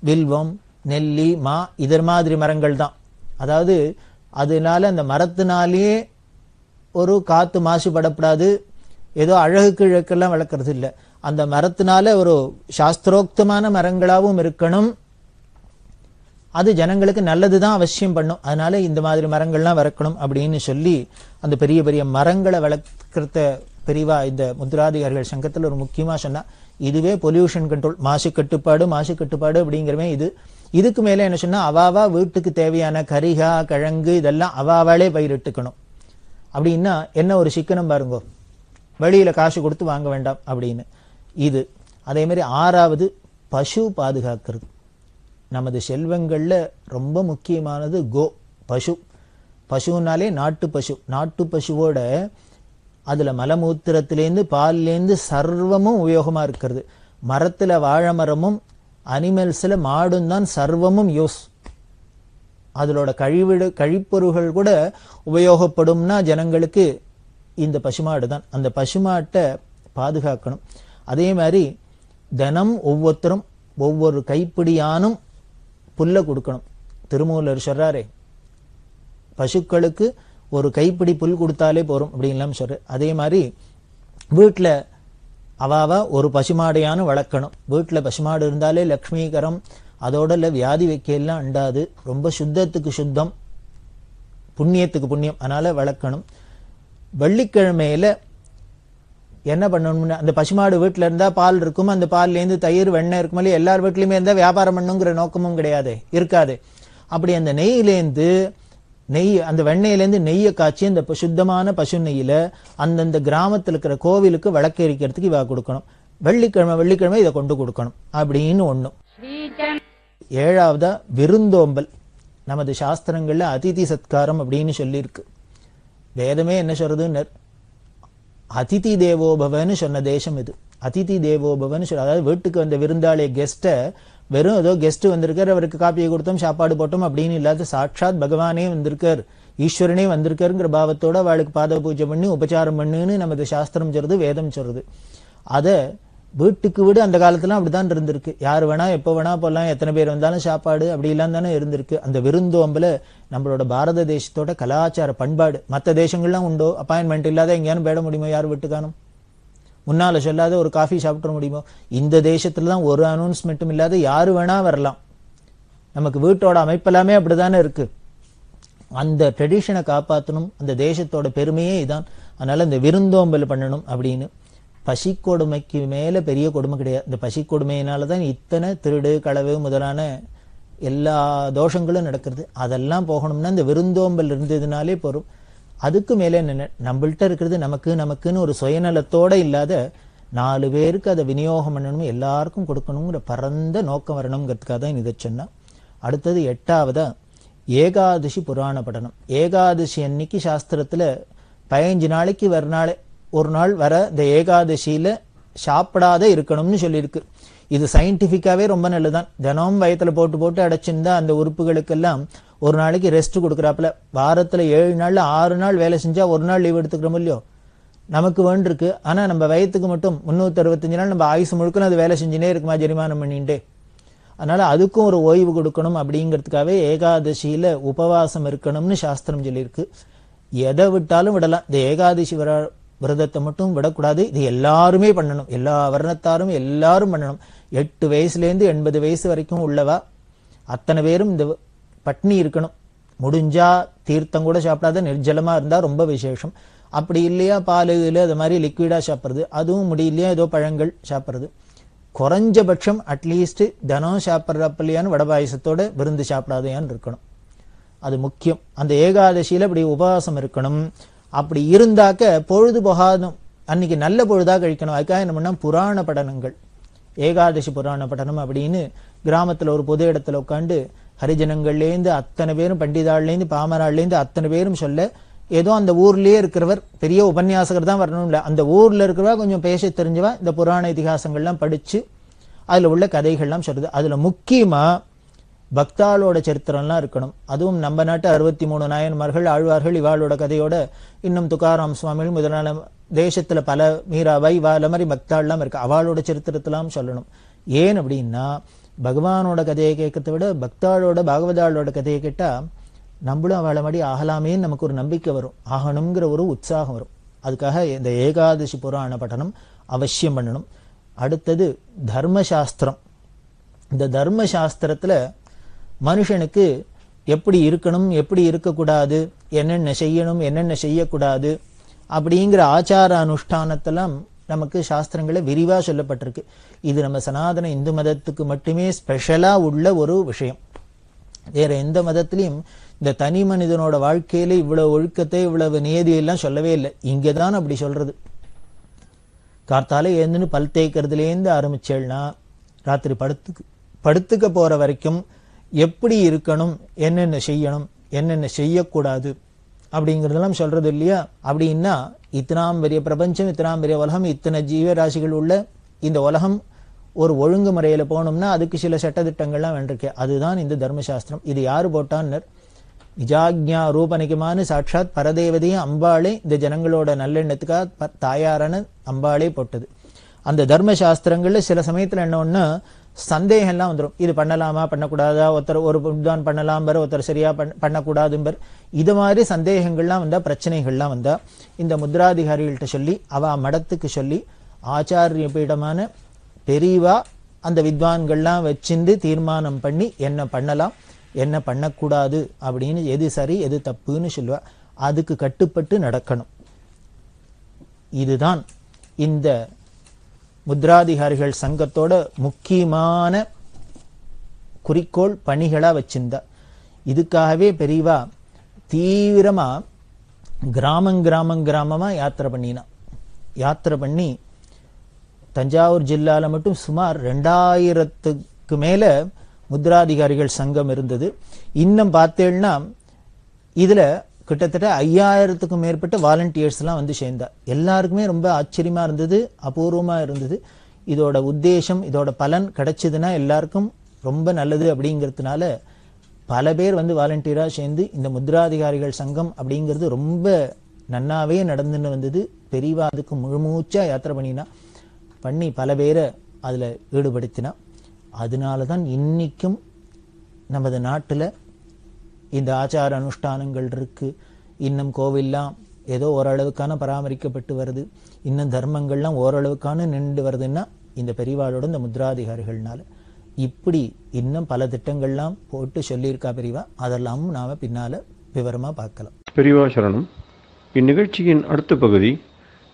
வில்வம், நெல்லி, மா, இதர் மாதிரி மரங்கள் தான். அதாவது அதனால அந்த மரத்தினாலேயே ஒரு காத்து மாசுபடப்படாது, ஏதோ அழகுக்கு இழக்கெல்லாம் வளர்க்கறது இல்லை. அந்த மரத்தினால ஒரு சாஸ்திரோக்தமான மரங்களாகவும் இருக்கணும், அது ஜனங்களுக்கு நல்லதுதான் அவசியம் பண்ணும். அதனால இந்த மாதிரி மரங்கள்லாம் வளர்க்கணும் அப்படின்னு சொல்லி அந்த பெரிய பெரிய மரங்களை வளர்க்கறத பெரியவா இந்த முத்ராதிகாரிகள் சங்கத்தில் ஒரு முக்கியமா சொன்னா. இதுவே பொல்யூஷன் கண்ட்ரோல், மாசு கட்டுப்பாடு அப்படிங்கிறவே இது. இதுக்கு மேல என்ன சொன்னா அவாவா வீட்டுக்கு தேவையான கரிகா, கிழங்கு இதெல்லாம் அவாவாலே பயிரிட்டுக்கணும். அப்படின்னா என்ன ஒரு சிக்கனம் பாருங்க, வெளியில காசு கொடுத்து வாங்க வேண்டாம் அப்படின்னு. இது அதே மாதிரி 6வது பசு பாதுகாக்கிறது. நமது செல்வங்கள்ல ரொம்ப முக்கியமானது பசு. பசுனாலே நாட்டு பசு. நாட்டு பசுவோட அதுல மலமூத்திரத்திலேருந்து பால்லேருந்து சர்வமும் உபயோகமா இருக்கிறது. மரத்துல வாழை மரமும் அனிமல்ஸ்ல மாடும் தான் சர்வமும் யூஸ். அதோட கழிப்பொருள்கள் கூட உபயோகப்படும்னா ஜனங்களுக்கு இந்த பசுமாடு தான். அந்த பசுமாட்டை பாதுகாக்கணும். அதே மாதிரி தினம் ஒவ்வொருத்தரும் ஒவ்வொரு கைப்பிடியானும் புல்ல கொடுக்கணும். திருமூலர் சொல்றாரே, பசுக்களுக்கு ஒரு கைப்பிடி புல் கொடுத்தாலே போறோம் அப்படின்லாம் சொல்ற. அதே மாதிரி வீட்டுல அவாவா ஒரு பசுமாடையானு வளர்க்கணும். வீட்டுல பசுமாடு இருந்தாலே லக்ஷ்மீகரம், அதோட வியாதி வைக்கலாம் அண்டாது, ரொம்ப சுத்தத்துக்கு சுத்தம், புண்ணியத்துக்கு புண்ணியம், அதனால வளர்க்கணும். வெள்ளிக்கிழமையில என்ன பண்ணணும்னா அந்த பசுமாடு வீட்டுல இருந்தா பால் இருக்கும், அந்த பால்ல இருந்து தயிர், வெண்ணெய் இருக்குமே, எல்லார் வீட்லயுமே இருந்தா வியாபாரம் பண்ணுங்கிற நோக்கமும் கிடையாது, இருக்காது. அப்படி அந்த நெய்யிலேருந்து நெய் அந்த வெண்ணெயிலேருந்து நெய்யை காய்ச்சி அந்த சுத்தமான பசு நெய்யில அந்தந்த கிராமத்தில் இருக்கிற கோவிலுக்கு விளக்கரிக்கிறதுக்கு இவ கொடுக்கணும். வெள்ளிக்கிழமை இதை கொண்டு கொடுக்கணும் அப்படின்னு ஒண்ணு. ஏழாவதா விருந்தோம்பல். நமது சாஸ்திரங்கள்ல அதிதி சத்காரம் அப்படின்னு சொல்லியிருக்கு. வேதமே என்ன சொல்றதுன்னு அதிதி தேவோபவன்னு சொன்ன தேசம் இது. அதிதி தேவோபவன்னு சொல்ல, அதாவது வீட்டுக்கு வந்த விருந்தாளிய கெஸ்ட வெறும் ஏதோ கெஸ்ட் வந்திருக்காரு, அவருக்கு காப்பியை கொடுத்தோம் சாப்பாடு போட்டோம் அப்படின்னு இல்லாத சாட்சாத் பகவானே வந்திருக்கார், ஈஸ்வரனே வந்திருக்காருங்கிற பாவத்தோட அவளுக்கு பாத பூஜை பண்ணி உபச்சாரம் பண்ணுன்னு நமது சாஸ்திரம் சொல்றது, வேதம் சொல்றது. அத வீட்டுக்கு வீடு அந்த காலத்துல அப்படிதான் இருந்திருக்கு. யாரு வேணா எப்ப வேணா போலாம், எத்தனை பேர் வந்தாலும் சாப்பாடு அப்படி எல்லாம் தானே இருந்திருக்கு. அந்த விருந்தோம்பல நம்மளோட பாரத தேசத்தோட கலாச்சார பண்பாடு. மற்ற தேசங்கள்லாம் உண்டோ? அப்பாயின்மெண்ட் இல்லாத எங்கேயானு பேட முடியுமோ? யார் வீட்டுக்கானும் முன்னால சொல்லாத ஒரு காஃபி சாப்பிட முடியுமோ? இந்த தேசத்துல தான் ஒரு அனௌன்ஸ்மெண்ட்டும் இல்லாத யாரு வேணா வரலாம். நமக்கு வீட்டோட அமைப்பெல்லாமே அப்படிதானே இருக்கு. அந்த ட்ரெடிஷனை காப்பாற்றணும், அந்த தேசத்தோட பெருமையே இதான். அதனால இந்த விருந்தோம்பல் பண்ணணும் அப்படின்னு. பசி கொடுமைக்கு மேல பெரிய கொடுமை கிடையாது. இந்த பசி கொடுமையினாலதான் இத்தனை திருடு களவு முதலான எல்லா தோஷங்களும் நடக்கிறது. அதெல்லாம் போகணும்னா இந்த விருந்தோம்பல் இருந்ததுனாலே போறோம். அதுக்கு மேல என்ன, நம்மள்கிட்ட இருக்கிறது நமக்குன்னு ஒரு சுயநலத்தோட இல்லாத 4 பேருக்கு அதை விநியோகம் பண்ணணும், எல்லாருக்கும் கொடுக்கணுங்கிற பரந்த நோக்கம் வரணுங்கிறதுக்காக தான் இதை சொன்னா. அடுத்தது 8ஆவதா ஏகாதசி புராண படனம். ஏகாதசி அன்னைக்கு சாஸ்திரத்துல 15 நாளைக்கு ஒரு நாள் வர இந்த ஏகாதசியில சாப்பிடாத இருக்கணும்னு சொல்லியிருக்கு. இது சயின்டிபிக்காவே ரொம்ப நல்லதுதான். தினமும் வயத்துல போட்டு அடைச்சிருந்தா அந்த உறுப்புகளுக்கெல்லாம் ஒரு நாளைக்கு ரெஸ்ட் கொடுக்குறாப்புல. வாரத்துல 7 நாள்ல 6 நாள் வேலை செஞ்சா ஒரு நாள் லீவ் எடுத்துக்கிறோம் இல்லையோ? நமக்கு வேண்டிருக்கு. ஆனா நம்ம வயத்துக்கு மட்டும் 365 நாள் நம்ம ஆயுசு முழுக்க அது வேலை செஞ்சுனே இருக்குமா, ஜெரிமானம் பண்ணிட்டே. அதனால அதுக்கும் ஒரு ஓய்வு கொடுக்கணும் அப்படிங்கிறதுக்காகவே ஏகாதசியில உபவாசம் இருக்கணும்னு சாஸ்திரம் சொல்லியிருக்கு. எதை விட்டாலும் விடலாம், இந்த ஏகாதசி விரதத்தை மட்டும் விடக்கூடாது. இது எல்லாருமே பண்ணணும், எல்லா வர்ணத்தாரும் எல்லாரும் பண்ணணும். 8 வயசுலேருந்து 80 வயசு வரைக்கும் உள்ளவா அத்தனை பேரும் இந்த பட்னி இருக்கணும். முடிஞ்சா தீர்த்தம் கூட சாப்பிடாத நிர்ஜலமா இருந்தா ரொம்ப விசேஷம். அப்படி இல்லையா பால் அது மாதிரி லிக்விடா சாப்பிட்றது, அதுவும் முடியலையா ஏதோ பழங்கள் சாப்பிட்றது. குறைஞ்சபட்சம் அட்லீஸ்ட் தினம் சாப்பிட்றப்பலையான்னு வடபாயசத்தோட விருந்து சாப்பிடாதையான்னு இருக்கணும். அது முக்கியம். அந்த ஏகாதசியில இப்படி உபவாசம் இருக்கணும். அப்படி இருந்தாக்க பொழுது போகாதும், அன்னைக்கு நல்ல பொழுதா கழிக்கணும். அதுக்காக என்ன பண்ணா புராண படனங்கள், ஏகாதசி புராண படனம் அப்படின்னு கிராமத்துல ஒரு பொது இடத்துல உட்காந்து ஹரிஜனங்கள்லேருந்து அத்தனை பேரும், பண்டிதாள்லேருந்து பாமராள்லேருந்து அத்தனை பேரும் சொல்ல, ஏதோ அந்த ஊர்லயே இருக்கிறவர் பெரிய உபன்யாசகர் தான் வரணும் இல்ல, அந்த ஊர்ல இருக்கிறவா கொஞ்சம் பேச தெரிஞ்சவா இந்த புராண இதிகாசங்கள்லாம் படிச்சு அதுல உள்ள கதைகள்லாம் சொல்றது. அதுல முக்கியமா பக்தாளோட சரித்திரம்லாம் இருக்கணும். அதுவும் நம்ம நாட்டு 63 நாயன்மார்கள் ஆழ்வார்கள் இவாளோட கதையோட இன்னும் துக்காராம் சுவாமிகள் முதலான தேசத்துல பல மீராபாய் இவாள மாதிரி பக்தாள்லாம் இருக்கு, அவளோட சரித்திரத்தெல்லாம் சொல்லணும். ஏன் அப்படின்னா பகவானோட கதையை கேட்கறத விட பக்தாளோட பாகவதாளோட கதையை கேட்டா நம்மளும் அவளை மாதிரி ஆகலாமேன்னு நமக்கு ஒரு நம்பிக்கை வரும், ஆகணுங்கிற ஒரு உற்சாகம் வரும். அதுக்காக இந்த ஏகாதசி புராண பட்டனம் அவசியம் பண்ணணும். அடுத்தது தர்மசாஸ்திரம். இந்த தர்மசாஸ்திரத்துல மனுஷனுக்கு எப்படி இருக்கணும், எப்படி இருக்கக்கூடாது, என்னென்ன செய்யணும், என்னென்ன செய்யக்கூடாது அப்படிங்கிற ஆச்சார அனுஷ்டானத்தெல்லாம் நமக்கு சாஸ்திரங்களை விரிவா சொல்லப்பட்டிருக்கு. இது நம்ம சனாதன இந்து மதத்துக்கு மட்டுமே ஸ்பெஷலா உள்ள ஒரு விஷயம். வேற எந்த மதத்திலையும் இந்த தனி மனிதனோட வாழ்க்கையில இவ்வளவு ஒழுக்கத்தை இவ்வளவு நியதியெல்லாம் சொல்லவே இல்லை. இங்கதான் அப்படி சொல்றது. கார்த்தால ஏந்துன்னு பல் தேய்க்கிறதுலேருந்து ஆரம்பிச்சேன்னா ராத்திரி படுத்துக்க போற வரைக்கும் எப்படி இருக்கணும், என்னென்ன செய்யணும், என்னென்ன செய்யக்கூடாது அப்படிங்கிறதெல்லாம் சொல்றது இல்லையா? அப்படின்னா இத்தனாம் பெரிய பிரபஞ்சம், இத்தனாம் பெரிய உலகம், இத்தனை ஜீவராசிகள் உள்ள இந்த உலகம் ஒரு ஒழுங்குமுறையில போகணும்னா அதுக்கு சில சட்டத்திட்டங்கள்லாம் வேண்டிருக்கு. அதுதான் இந்த தர்மசாஸ்திரம். இது யாரு போட்டான்னு நிஜாக்ஞா ரூபனிகமான சாட்சாத் பரதேவதையும் அம்பாளே இந்த ஜனங்களோட நல்லெண்ணத்துக்காக தாயாரான அம்பாளே போட்டது. அந்த தர்மசாஸ்திரங்கள்ல சில சமயத்துல என்ன ஒண்ணு சந்தேகம்லாம் வந்துடும். இது பண்ணலாமா பண்ணக்கூடாதா, ஒருத்தர் ஒரு தான் பண்ணலாம் பர், ஒருத்தர் சரியா பண்ணக்கூடாதும்பர். இது மாதிரி சந்தேகங்கள்லாம் வந்தா, பிரச்சனைகள்லாம் வந்தா இந்த முத்ராதிகாரிகள்கிட்ட சொல்லி அவ மடத்துக்கு சொல்லி ஆச்சாரிய பீடமான பெரியவா அந்த வித்வான்கள்லாம் வச்சிருந்து தீர்மானம் பண்ணி என்ன பண்ணலாம் என்ன பண்ணக்கூடாது அப்படின்னு, எது சரி எது தப்புன்னு சொல்லுவா. அதுக்கு கட்டுப்பட்டு நடக்கணும். இதுதான் இந்த முத்ராதிகாரிகள் சங்கத்தோட முக்கியமான குறிக்கோள் பணிகளா வச்சிருந்தா. இதுக்காகவே பெரியவா தீவிரமா கிராமமா யாத்திரை பண்ணினான். யாத்திரை பண்ணி தஞ்சாவூர் ஜில்லால மட்டும் சுமார் 2000க்கு மேல முத்ராதிகாரிகள் சங்கம் இருந்தது. இன்னும் பார்த்தேன்னா இதுல கிட்டத்தட்ட 5000க்கும் மேற்பட்ட வாலண்டியர்ஸ் எல்லாம் வந்து சேர்ந்தா. எல்லாருக்குமே ரொம்ப ஆச்சரியமா இருந்தது, அபூர்வமா இருந்தது. இதோட உத்தேசம், இதோட பலன் கிடைச்சதுன்னா எல்லாருக்கும் ரொம்ப நல்லது அப்படிங்கிறதுனால பல பேர் வந்து வாலண்டியரா சேர்ந்து இந்த முத்ராதிகாரிகள் சங்கம் அப்படிங்கிறது ரொம்ப நன்னாவே நடந்துன்னு வந்தது. பெரியவா அதுக்கு முழுமூச்சா யாத்திரை பண்ணி பல பேரை அதுல ஈடுபடுத்தினா. அதனாலதான் இன்னைக்கும் நமது நாட்டுல இந்த ஆச்சார அனுஷ்டானங்கள் இருக்கு. இன்னும் கோவில்லாம் ஏதோ ஓரளவுக்கான பராமரிக்கப்பட்டு வருது. இன்னும் தர்மங்கள்லாம் ஓரளவுக்கான நின்று வருதுன்னா இந்த பெரியவாளோட இந்த முத்ராதிகாரிகள்னால. இப்படி இன்னும் பல திட்டங்கள்லாம் போட்டு சொல்லியிருக்கா பெரியவா. அதெல்லாம் நாம பின்னால விவரமா பார்க்கலாம். பெரியவா சரணம். இந்நிகழ்ச்சியின் அடுத்த பகுதி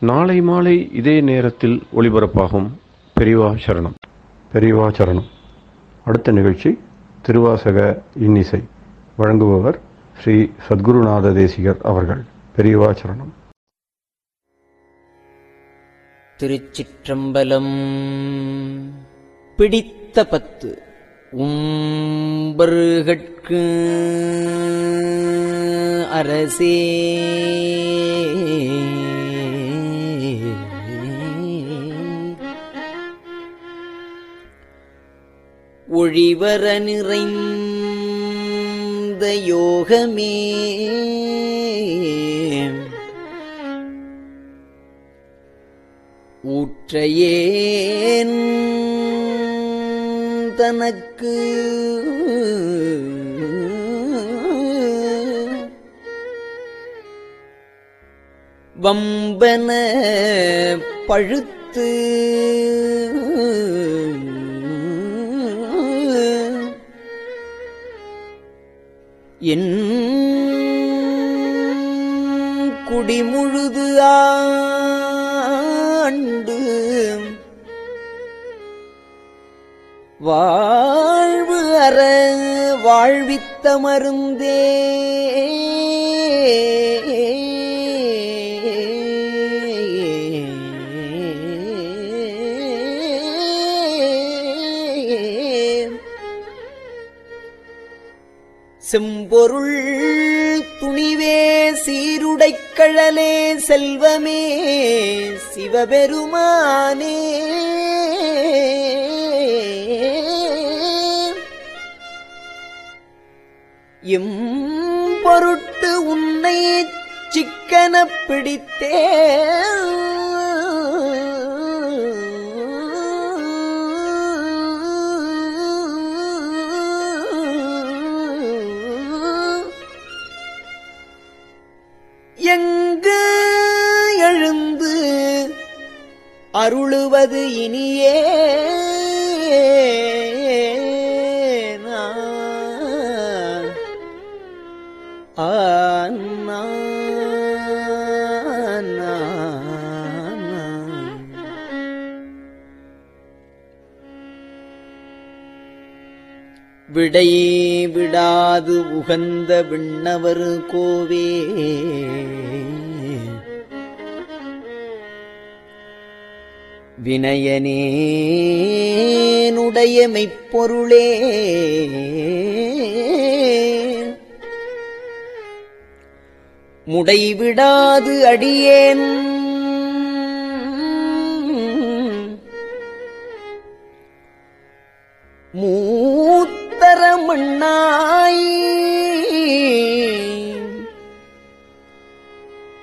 நாளை மாலை இதே நேரத்தில் ஒளிபரப்பாகும். பெரியவா சரணம். பெரியவா சரணம். அடுத்த நிகழ்ச்சி திருவாசக இன்னிசை. வழங்குபவர் ஸ்ரீ சத்குருநாத தேசிகர் அவர்கள். பெரியவா சரணம். திருச்சிற்றம்பலம். பிடித்த 10 உம்பர்கட்கு அரசே ஒழிவர நிறைந்த யோகமே ஊற்றையேன் தனக்கு வம்பன பழுத்து என் குடிமுழுது ஆண்டு வாழ்வு அற வாழ்வித்த மருந்தே செம்பொருள் துணிவே சீருடைக்கழலே செல்வமே சிவபெருமானே எம் பொருட்டு உன்னை சிக்கனப் பிடித்தே எங்கு எழுந்து அருளுவது இனியே விடை விடாது உகந்த விண்ணவர் கோவே வினயனேனுடைய மெய்ப்பொருளே முடைவிடாது அடியேன் மூத்தரமண்ணாய்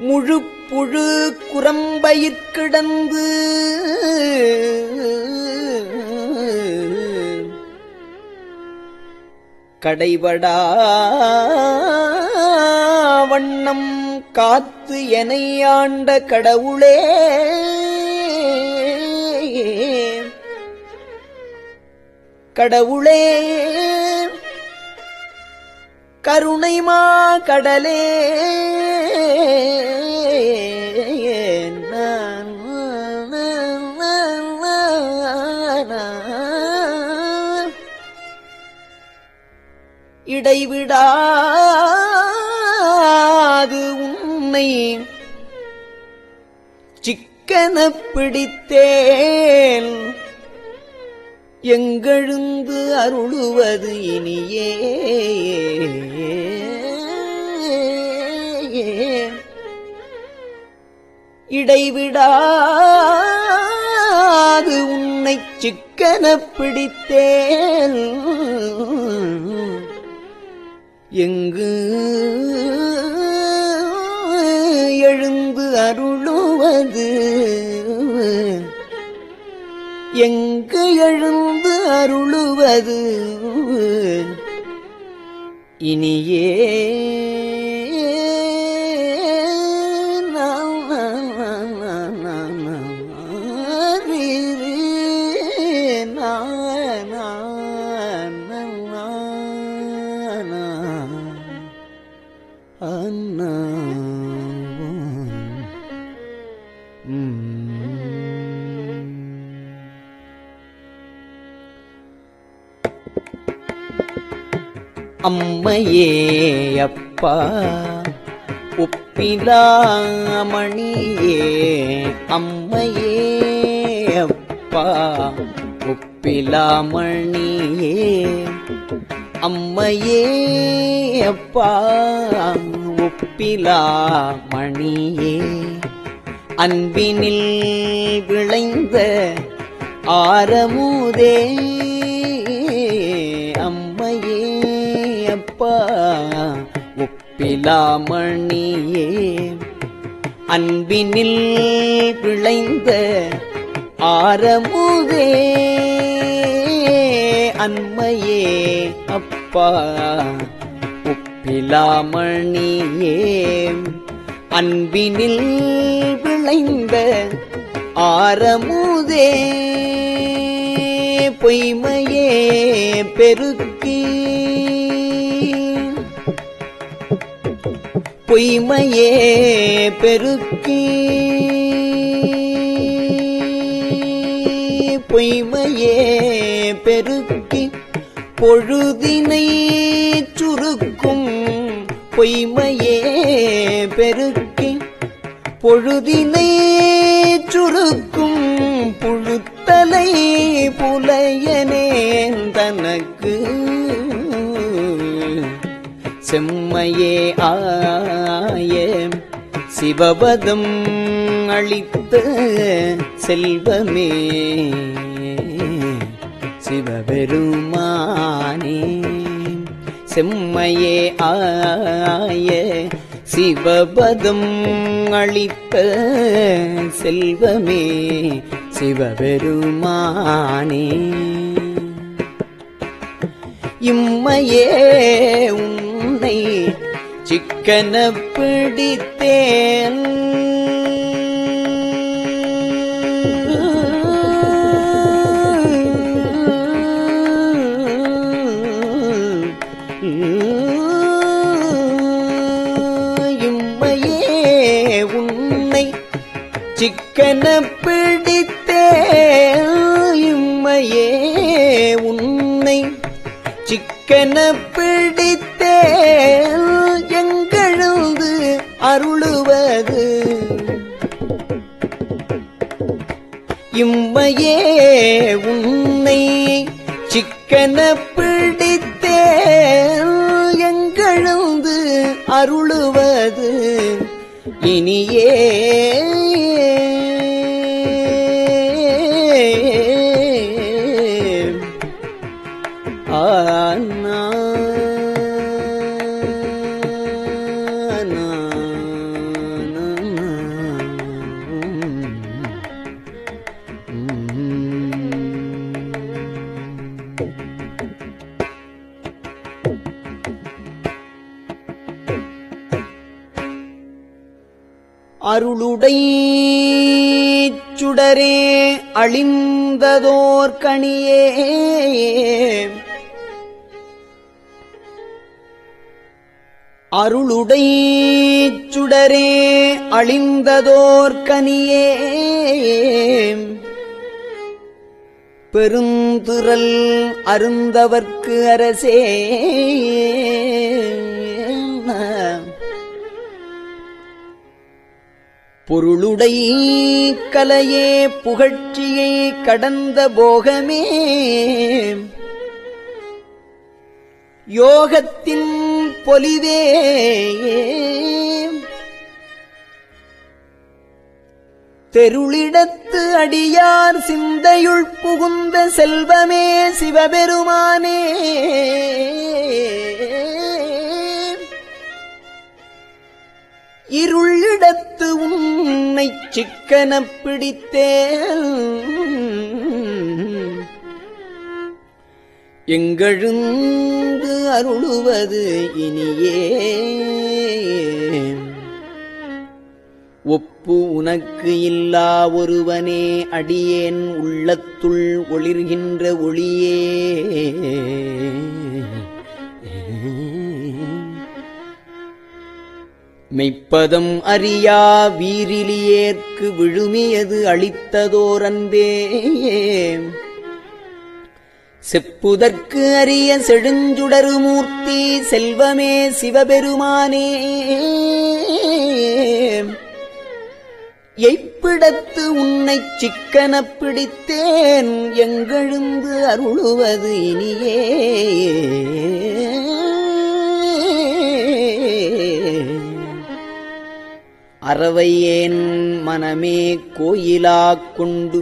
முழுப்புழு குரம்பயிற்கிடந்து கடைபடா வண்ணம் காத்து எனை ஆண்ட கடவுளே கடவுளே கருணைமா கடலே இடைவிடாது உன்னை சிக்கனப் பிடித்தேன் எங்கெழுந்து அருளுவது இனியே இடைவிடாது உன்னைச் சிக்கனப் பிடித்தேன் எங்கு எழுந்து அருளுவது எங்கு எழுந்து அருளுவது இனியே அம்மையே அப்பா ஒப்பிலாமணியே அம்மையே அப்பா ஒப்பிலாமணியே அம்மையே அப்பா ஒப்பிலாமணியே அன்பினில் விளைந்த ஆரமுதே அம்மையே அப்பா ஒப்பிலாமணியே அன்பினில் விளைந்த ஆரமுதே அன்மையே அப்பா ஒப்பிலாமணியே அன்பினில் விளைந்த ஆரமுதே பொய்மையே பெருக்கி பொய்மையே பெருக்கி பொய்மையே பெருக்கி பொழுதினை சுருக்கும் பொய்மையே பெருக்கி பொழுதினை சுருக்கும் புழுத்தலை புலையனேன் தனக்கு செம்மையே ஆய சிவபதம் அளித்த செல்வமே சிவபெருமானே செம்மையே ஆய சிவபதம் அளித்த செல்வமே சிவபெருமானே இம்மையே உன்னை சிக்கன பிடித்தேன் இம்மையே உன்னை சிக்கன பிடித்தேன் இம்மையே உன்னை சிக்கன பிடித்தேன் எங்கெழுந்து அருளுவது இம்மையே உன்னை சிக்கன பிடித்தேன் எங்கெழுந்து அருளுவது இனியே அருளுடை சுடரே அழிந்ததோர் கணியே அருளுடை சுடரே அழிந்ததோர் கனியே பெருந்திரள் அருந்தவர்க்கு அரசே பொருளுடை கலையே புகழ்ச்சியை கடந்த போகமே யோகத்தின் பொலிவே தெருளிடத்து அடியார் சிந்தையுள் புகுந்த செல்வமே சிவபெருமானே இருளிடத்து உன்னை சிக்கனப் பிடித்தேன் எங்கெழுந்து அருளுவது இனியே ஒப்பு உனக்கு இல்லா ஒருவனே அடியேன் உள்ளத்துள் ஒளிர்கின்ற ஒளியே மெய்ப்பதம் அறியா வீரிலியேற்கு விழுமியது அளித்ததோர் அன்பே செப்புதற்கு அரிய செழுஞ்சுடரு மூர்த்தி செல்வமே சிவபெருமானே எய்ப்பிடத்து உன்னைச் சிக்கனப் பிடித்தேன் எங்கெழுந்து அருளுவது இனியே அறவையேன் மனமே கோயிலாக் கொண்டு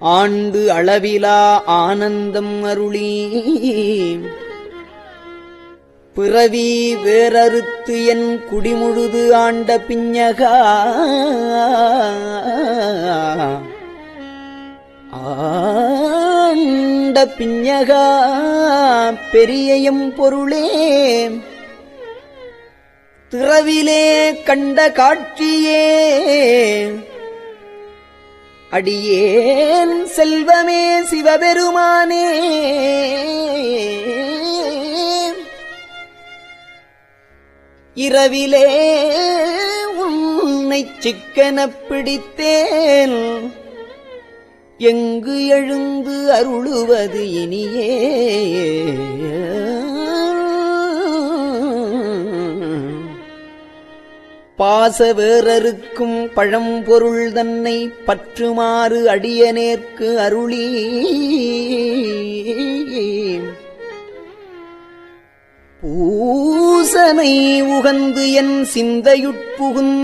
ஆண்டு அளவிலா ஆனந்தம் அருளி பிறவி வேறறுத்து என் குடிமுழுது ஆண்ட பிஞகா ஆண்ட பிஞகா பெரியயம் பொருளே திறவிலே கண்ட காட்சியே அடியேன் செல்வமே சிவபெருமானே இரவிலே உன்னைச் சிக்கனப் பிடித்தேன் எங்கு எழுந்து அருளுவது இனியே பாச வேறறுக்கும் பழம்பொருள் தன்னை பற்றுமாறு அடியனேற்கு அருளி பூசனை உகந்து என் சிந்தையுட்புகுந்து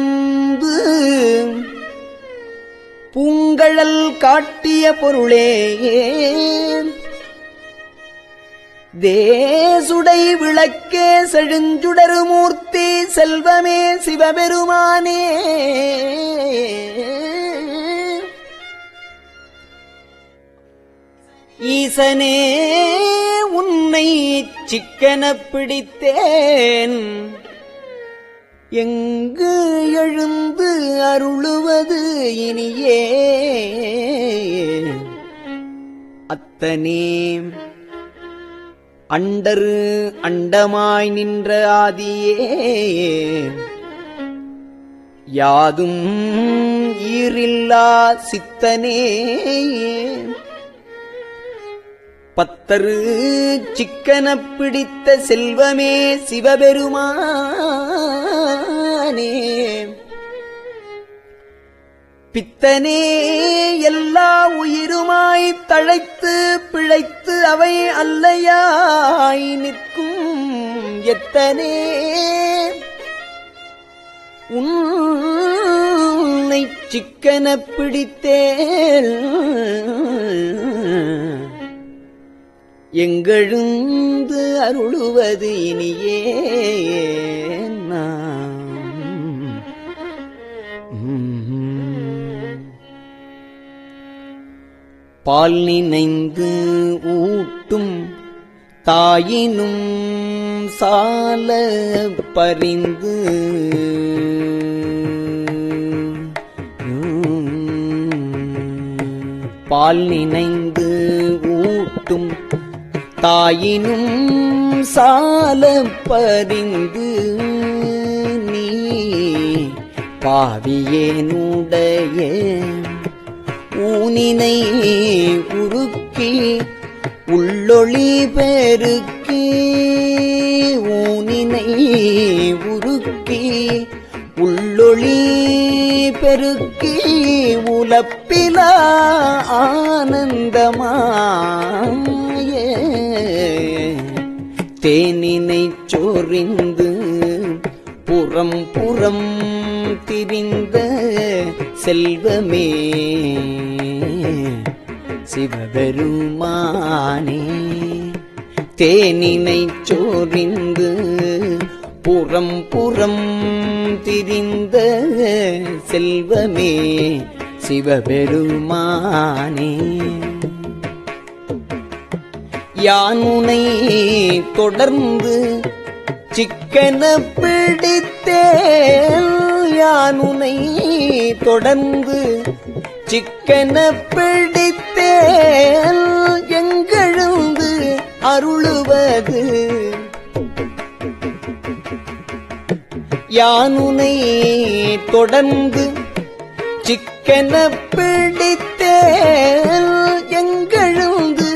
பூங்கழல் காட்டிய பொருளே தேசுடை விளக்கே செழுஞ்சுடரு மூர்த்தி செல்வமே சிவபெருமானே ஈசனே உன்னை சிக்கனப் பிடித்தேன் எங்கு எழுந்து அருளுவது இனியே அத்தனே அண்டரு அண்டமாய் நின்ற ஆதியே யாதும் ஈரில்லா சித்தனே பத்தரு சிக்கனப் பிடித்த செல்வமே சிவபெருமானே பித்தனே எல்லா உயிருமாய் தழைத்து பிழைத்து அவை அல்லையாய் நிற்கும் எத்தனே உன்னைச் சிக்கனப் பிடித்தேன் எங்கெழுந்து அருளுவது இனியே பால் நினைந்து ஊட்டும் தாயினும் சால பரிந்து பால் நினைந்து ஊட்டும் தாயினும் சால பரிந்து நீ பாவியேனுடைய ஊனினை உருக்கி உள்ளொளி பெருக்கி ஊனினை உருக்கி உள்ளொளி உள்ளொளி பெருக்கி உலப்பில ஆனந்தமாயே தேனினைச் சொரிந்து புறம் புறம் திரிந்த செல்வமே சிவபெருமானே தேனினைச் சொரிந்து புறம் புறம் திரிந்த செல்வமே சிவபெருமானே யானுனை தொடர்ந்து சிக்கன பிடித்தேன் யானுனை தொடர்ந்து சிக்கன பிடித்தேன் எங்கெழுந்து அருளுவது யானுனை தொடர்ந்து சிக்கன பிடித்தேன் எங்கெழுந்து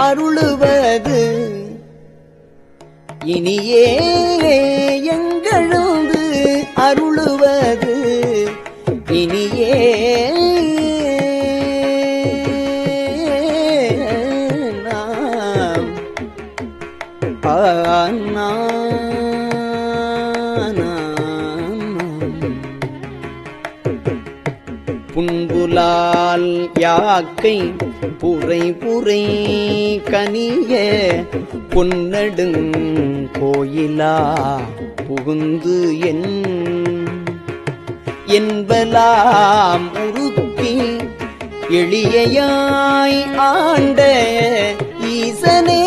அருளுவது இனியே எங்கெழுந்து அருளுவது இனியே நாம் புன்புலால் யாக்கை புரை புரை கனிய பொன்னடுங் கோயிலா புகுந்து என்பலாம் உருக்கி எளியாய் ஆண்ட ஈசனே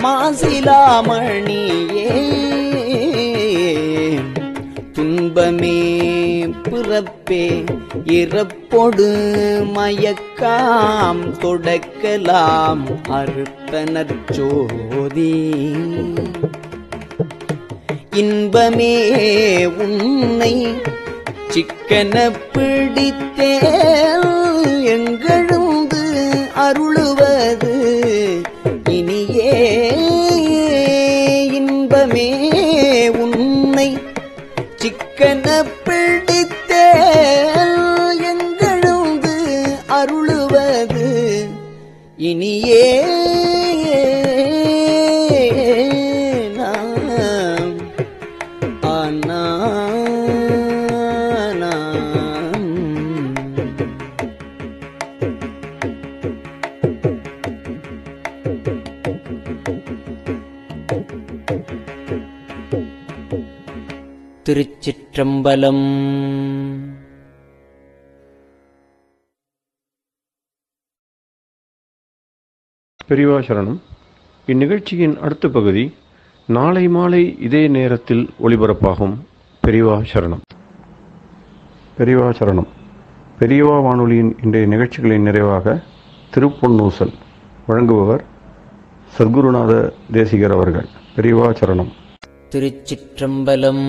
மாசிலாமணியே துன்பமே பிறப்பே இறப்பொடு மயக்காம் தொடக்கலாம் அறுத்தனர் ஜோதி இன்பமே உன்னை சிக்கன பிடித்தே எங்கெழுந்து அருளுவது இனியே இன்பமே உன்னை சிக்கன பிடித்தே எங்கெழுந்து அருளுவது இனியே நாம் திருச்சிற்றம்பலம். பெரியவா சரணம். இந்நிகழ்ச்சியின் அடுத்த பகுதி நாளை மாலை இதே நேரத்தில் ஒளிபரப்பாகும். பெரியவா சரணம். பெரியவா சரணம். பெரியவா வானொலியின் இன்றைய நிகழ்ச்சிகளின் நிறைவாக திருப்பொன்னூசல் வழங்குபவர் சத்குருநாத தேசிகர் அவர்கள். பெரியவா சரணம். திருச்சிற்றம்பலம்.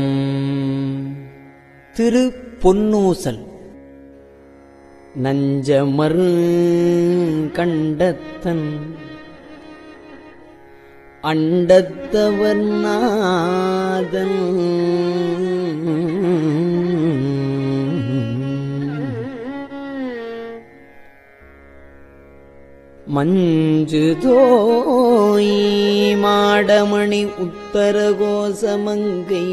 திருப்பொன்னூசல். நஞ்சமரு கண்டத்தன் அண்டத்தவர் நாதன் மஞ்சுதோய் மாடமணி உத்தரகோசமங்கை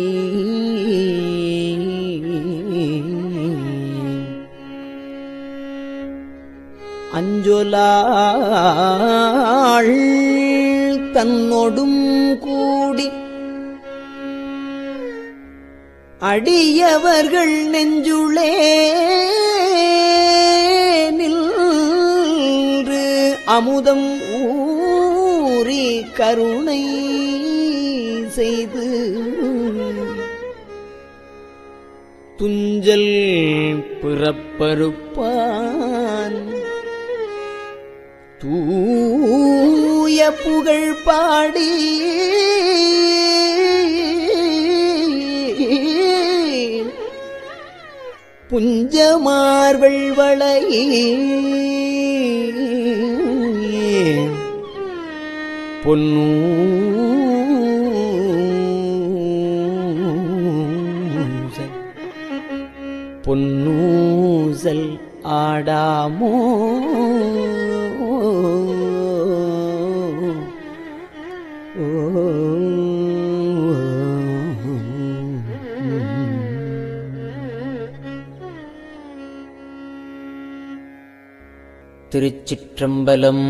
அஞ்சொலாள் தன்னொடும் கூடி அடியவர்கள் நெஞ்சுளே நின்று அமுதம் ஊறி கருணை செய்து துஞ்சல் பிறப்பறுப்பான் தூய புகழ் பாடி புஞ்சமார்வள் வளையே பொன்னூசல் பாடாமோ திருச்சிற்றம்பலம்.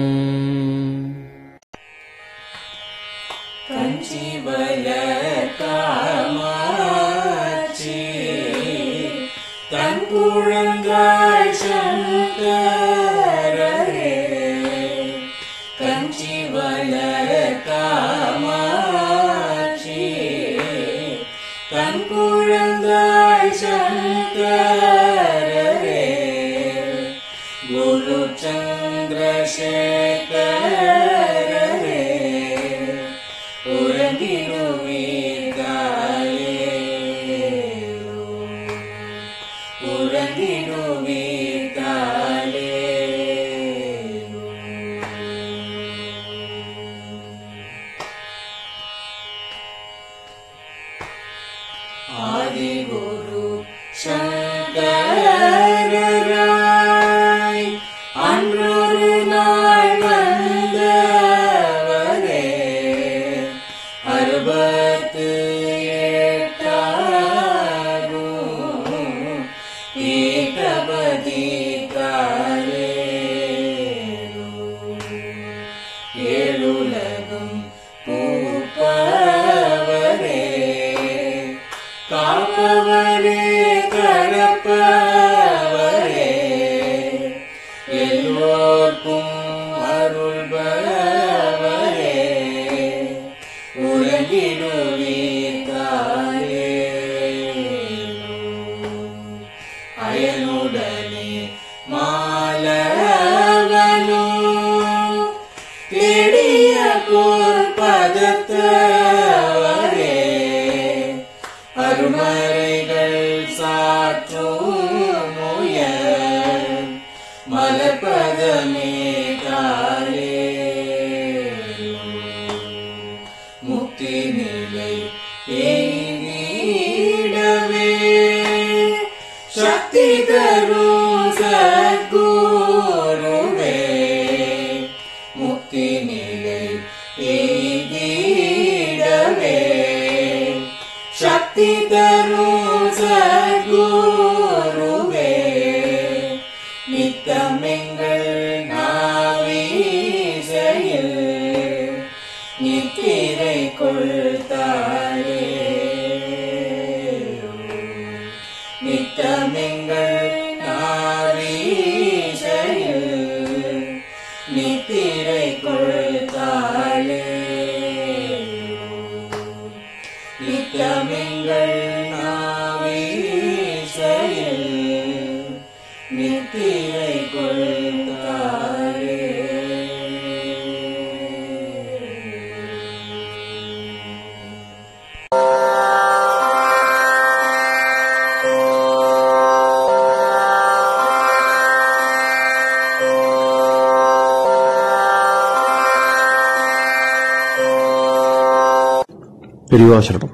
பெரியவா சரணம்.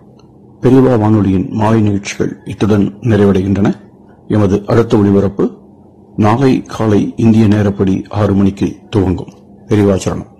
பெரியவா வானொலியின் மாலை நிகழ்ச்சிகள் இத்துடன் நிறைவடைகின்றன. எமது அடுத்த ஒளிபரப்பு நாளை காலை இந்திய நேரப்படி 6 மணிக்கு துவங்கும். பெரியவா சரணம்.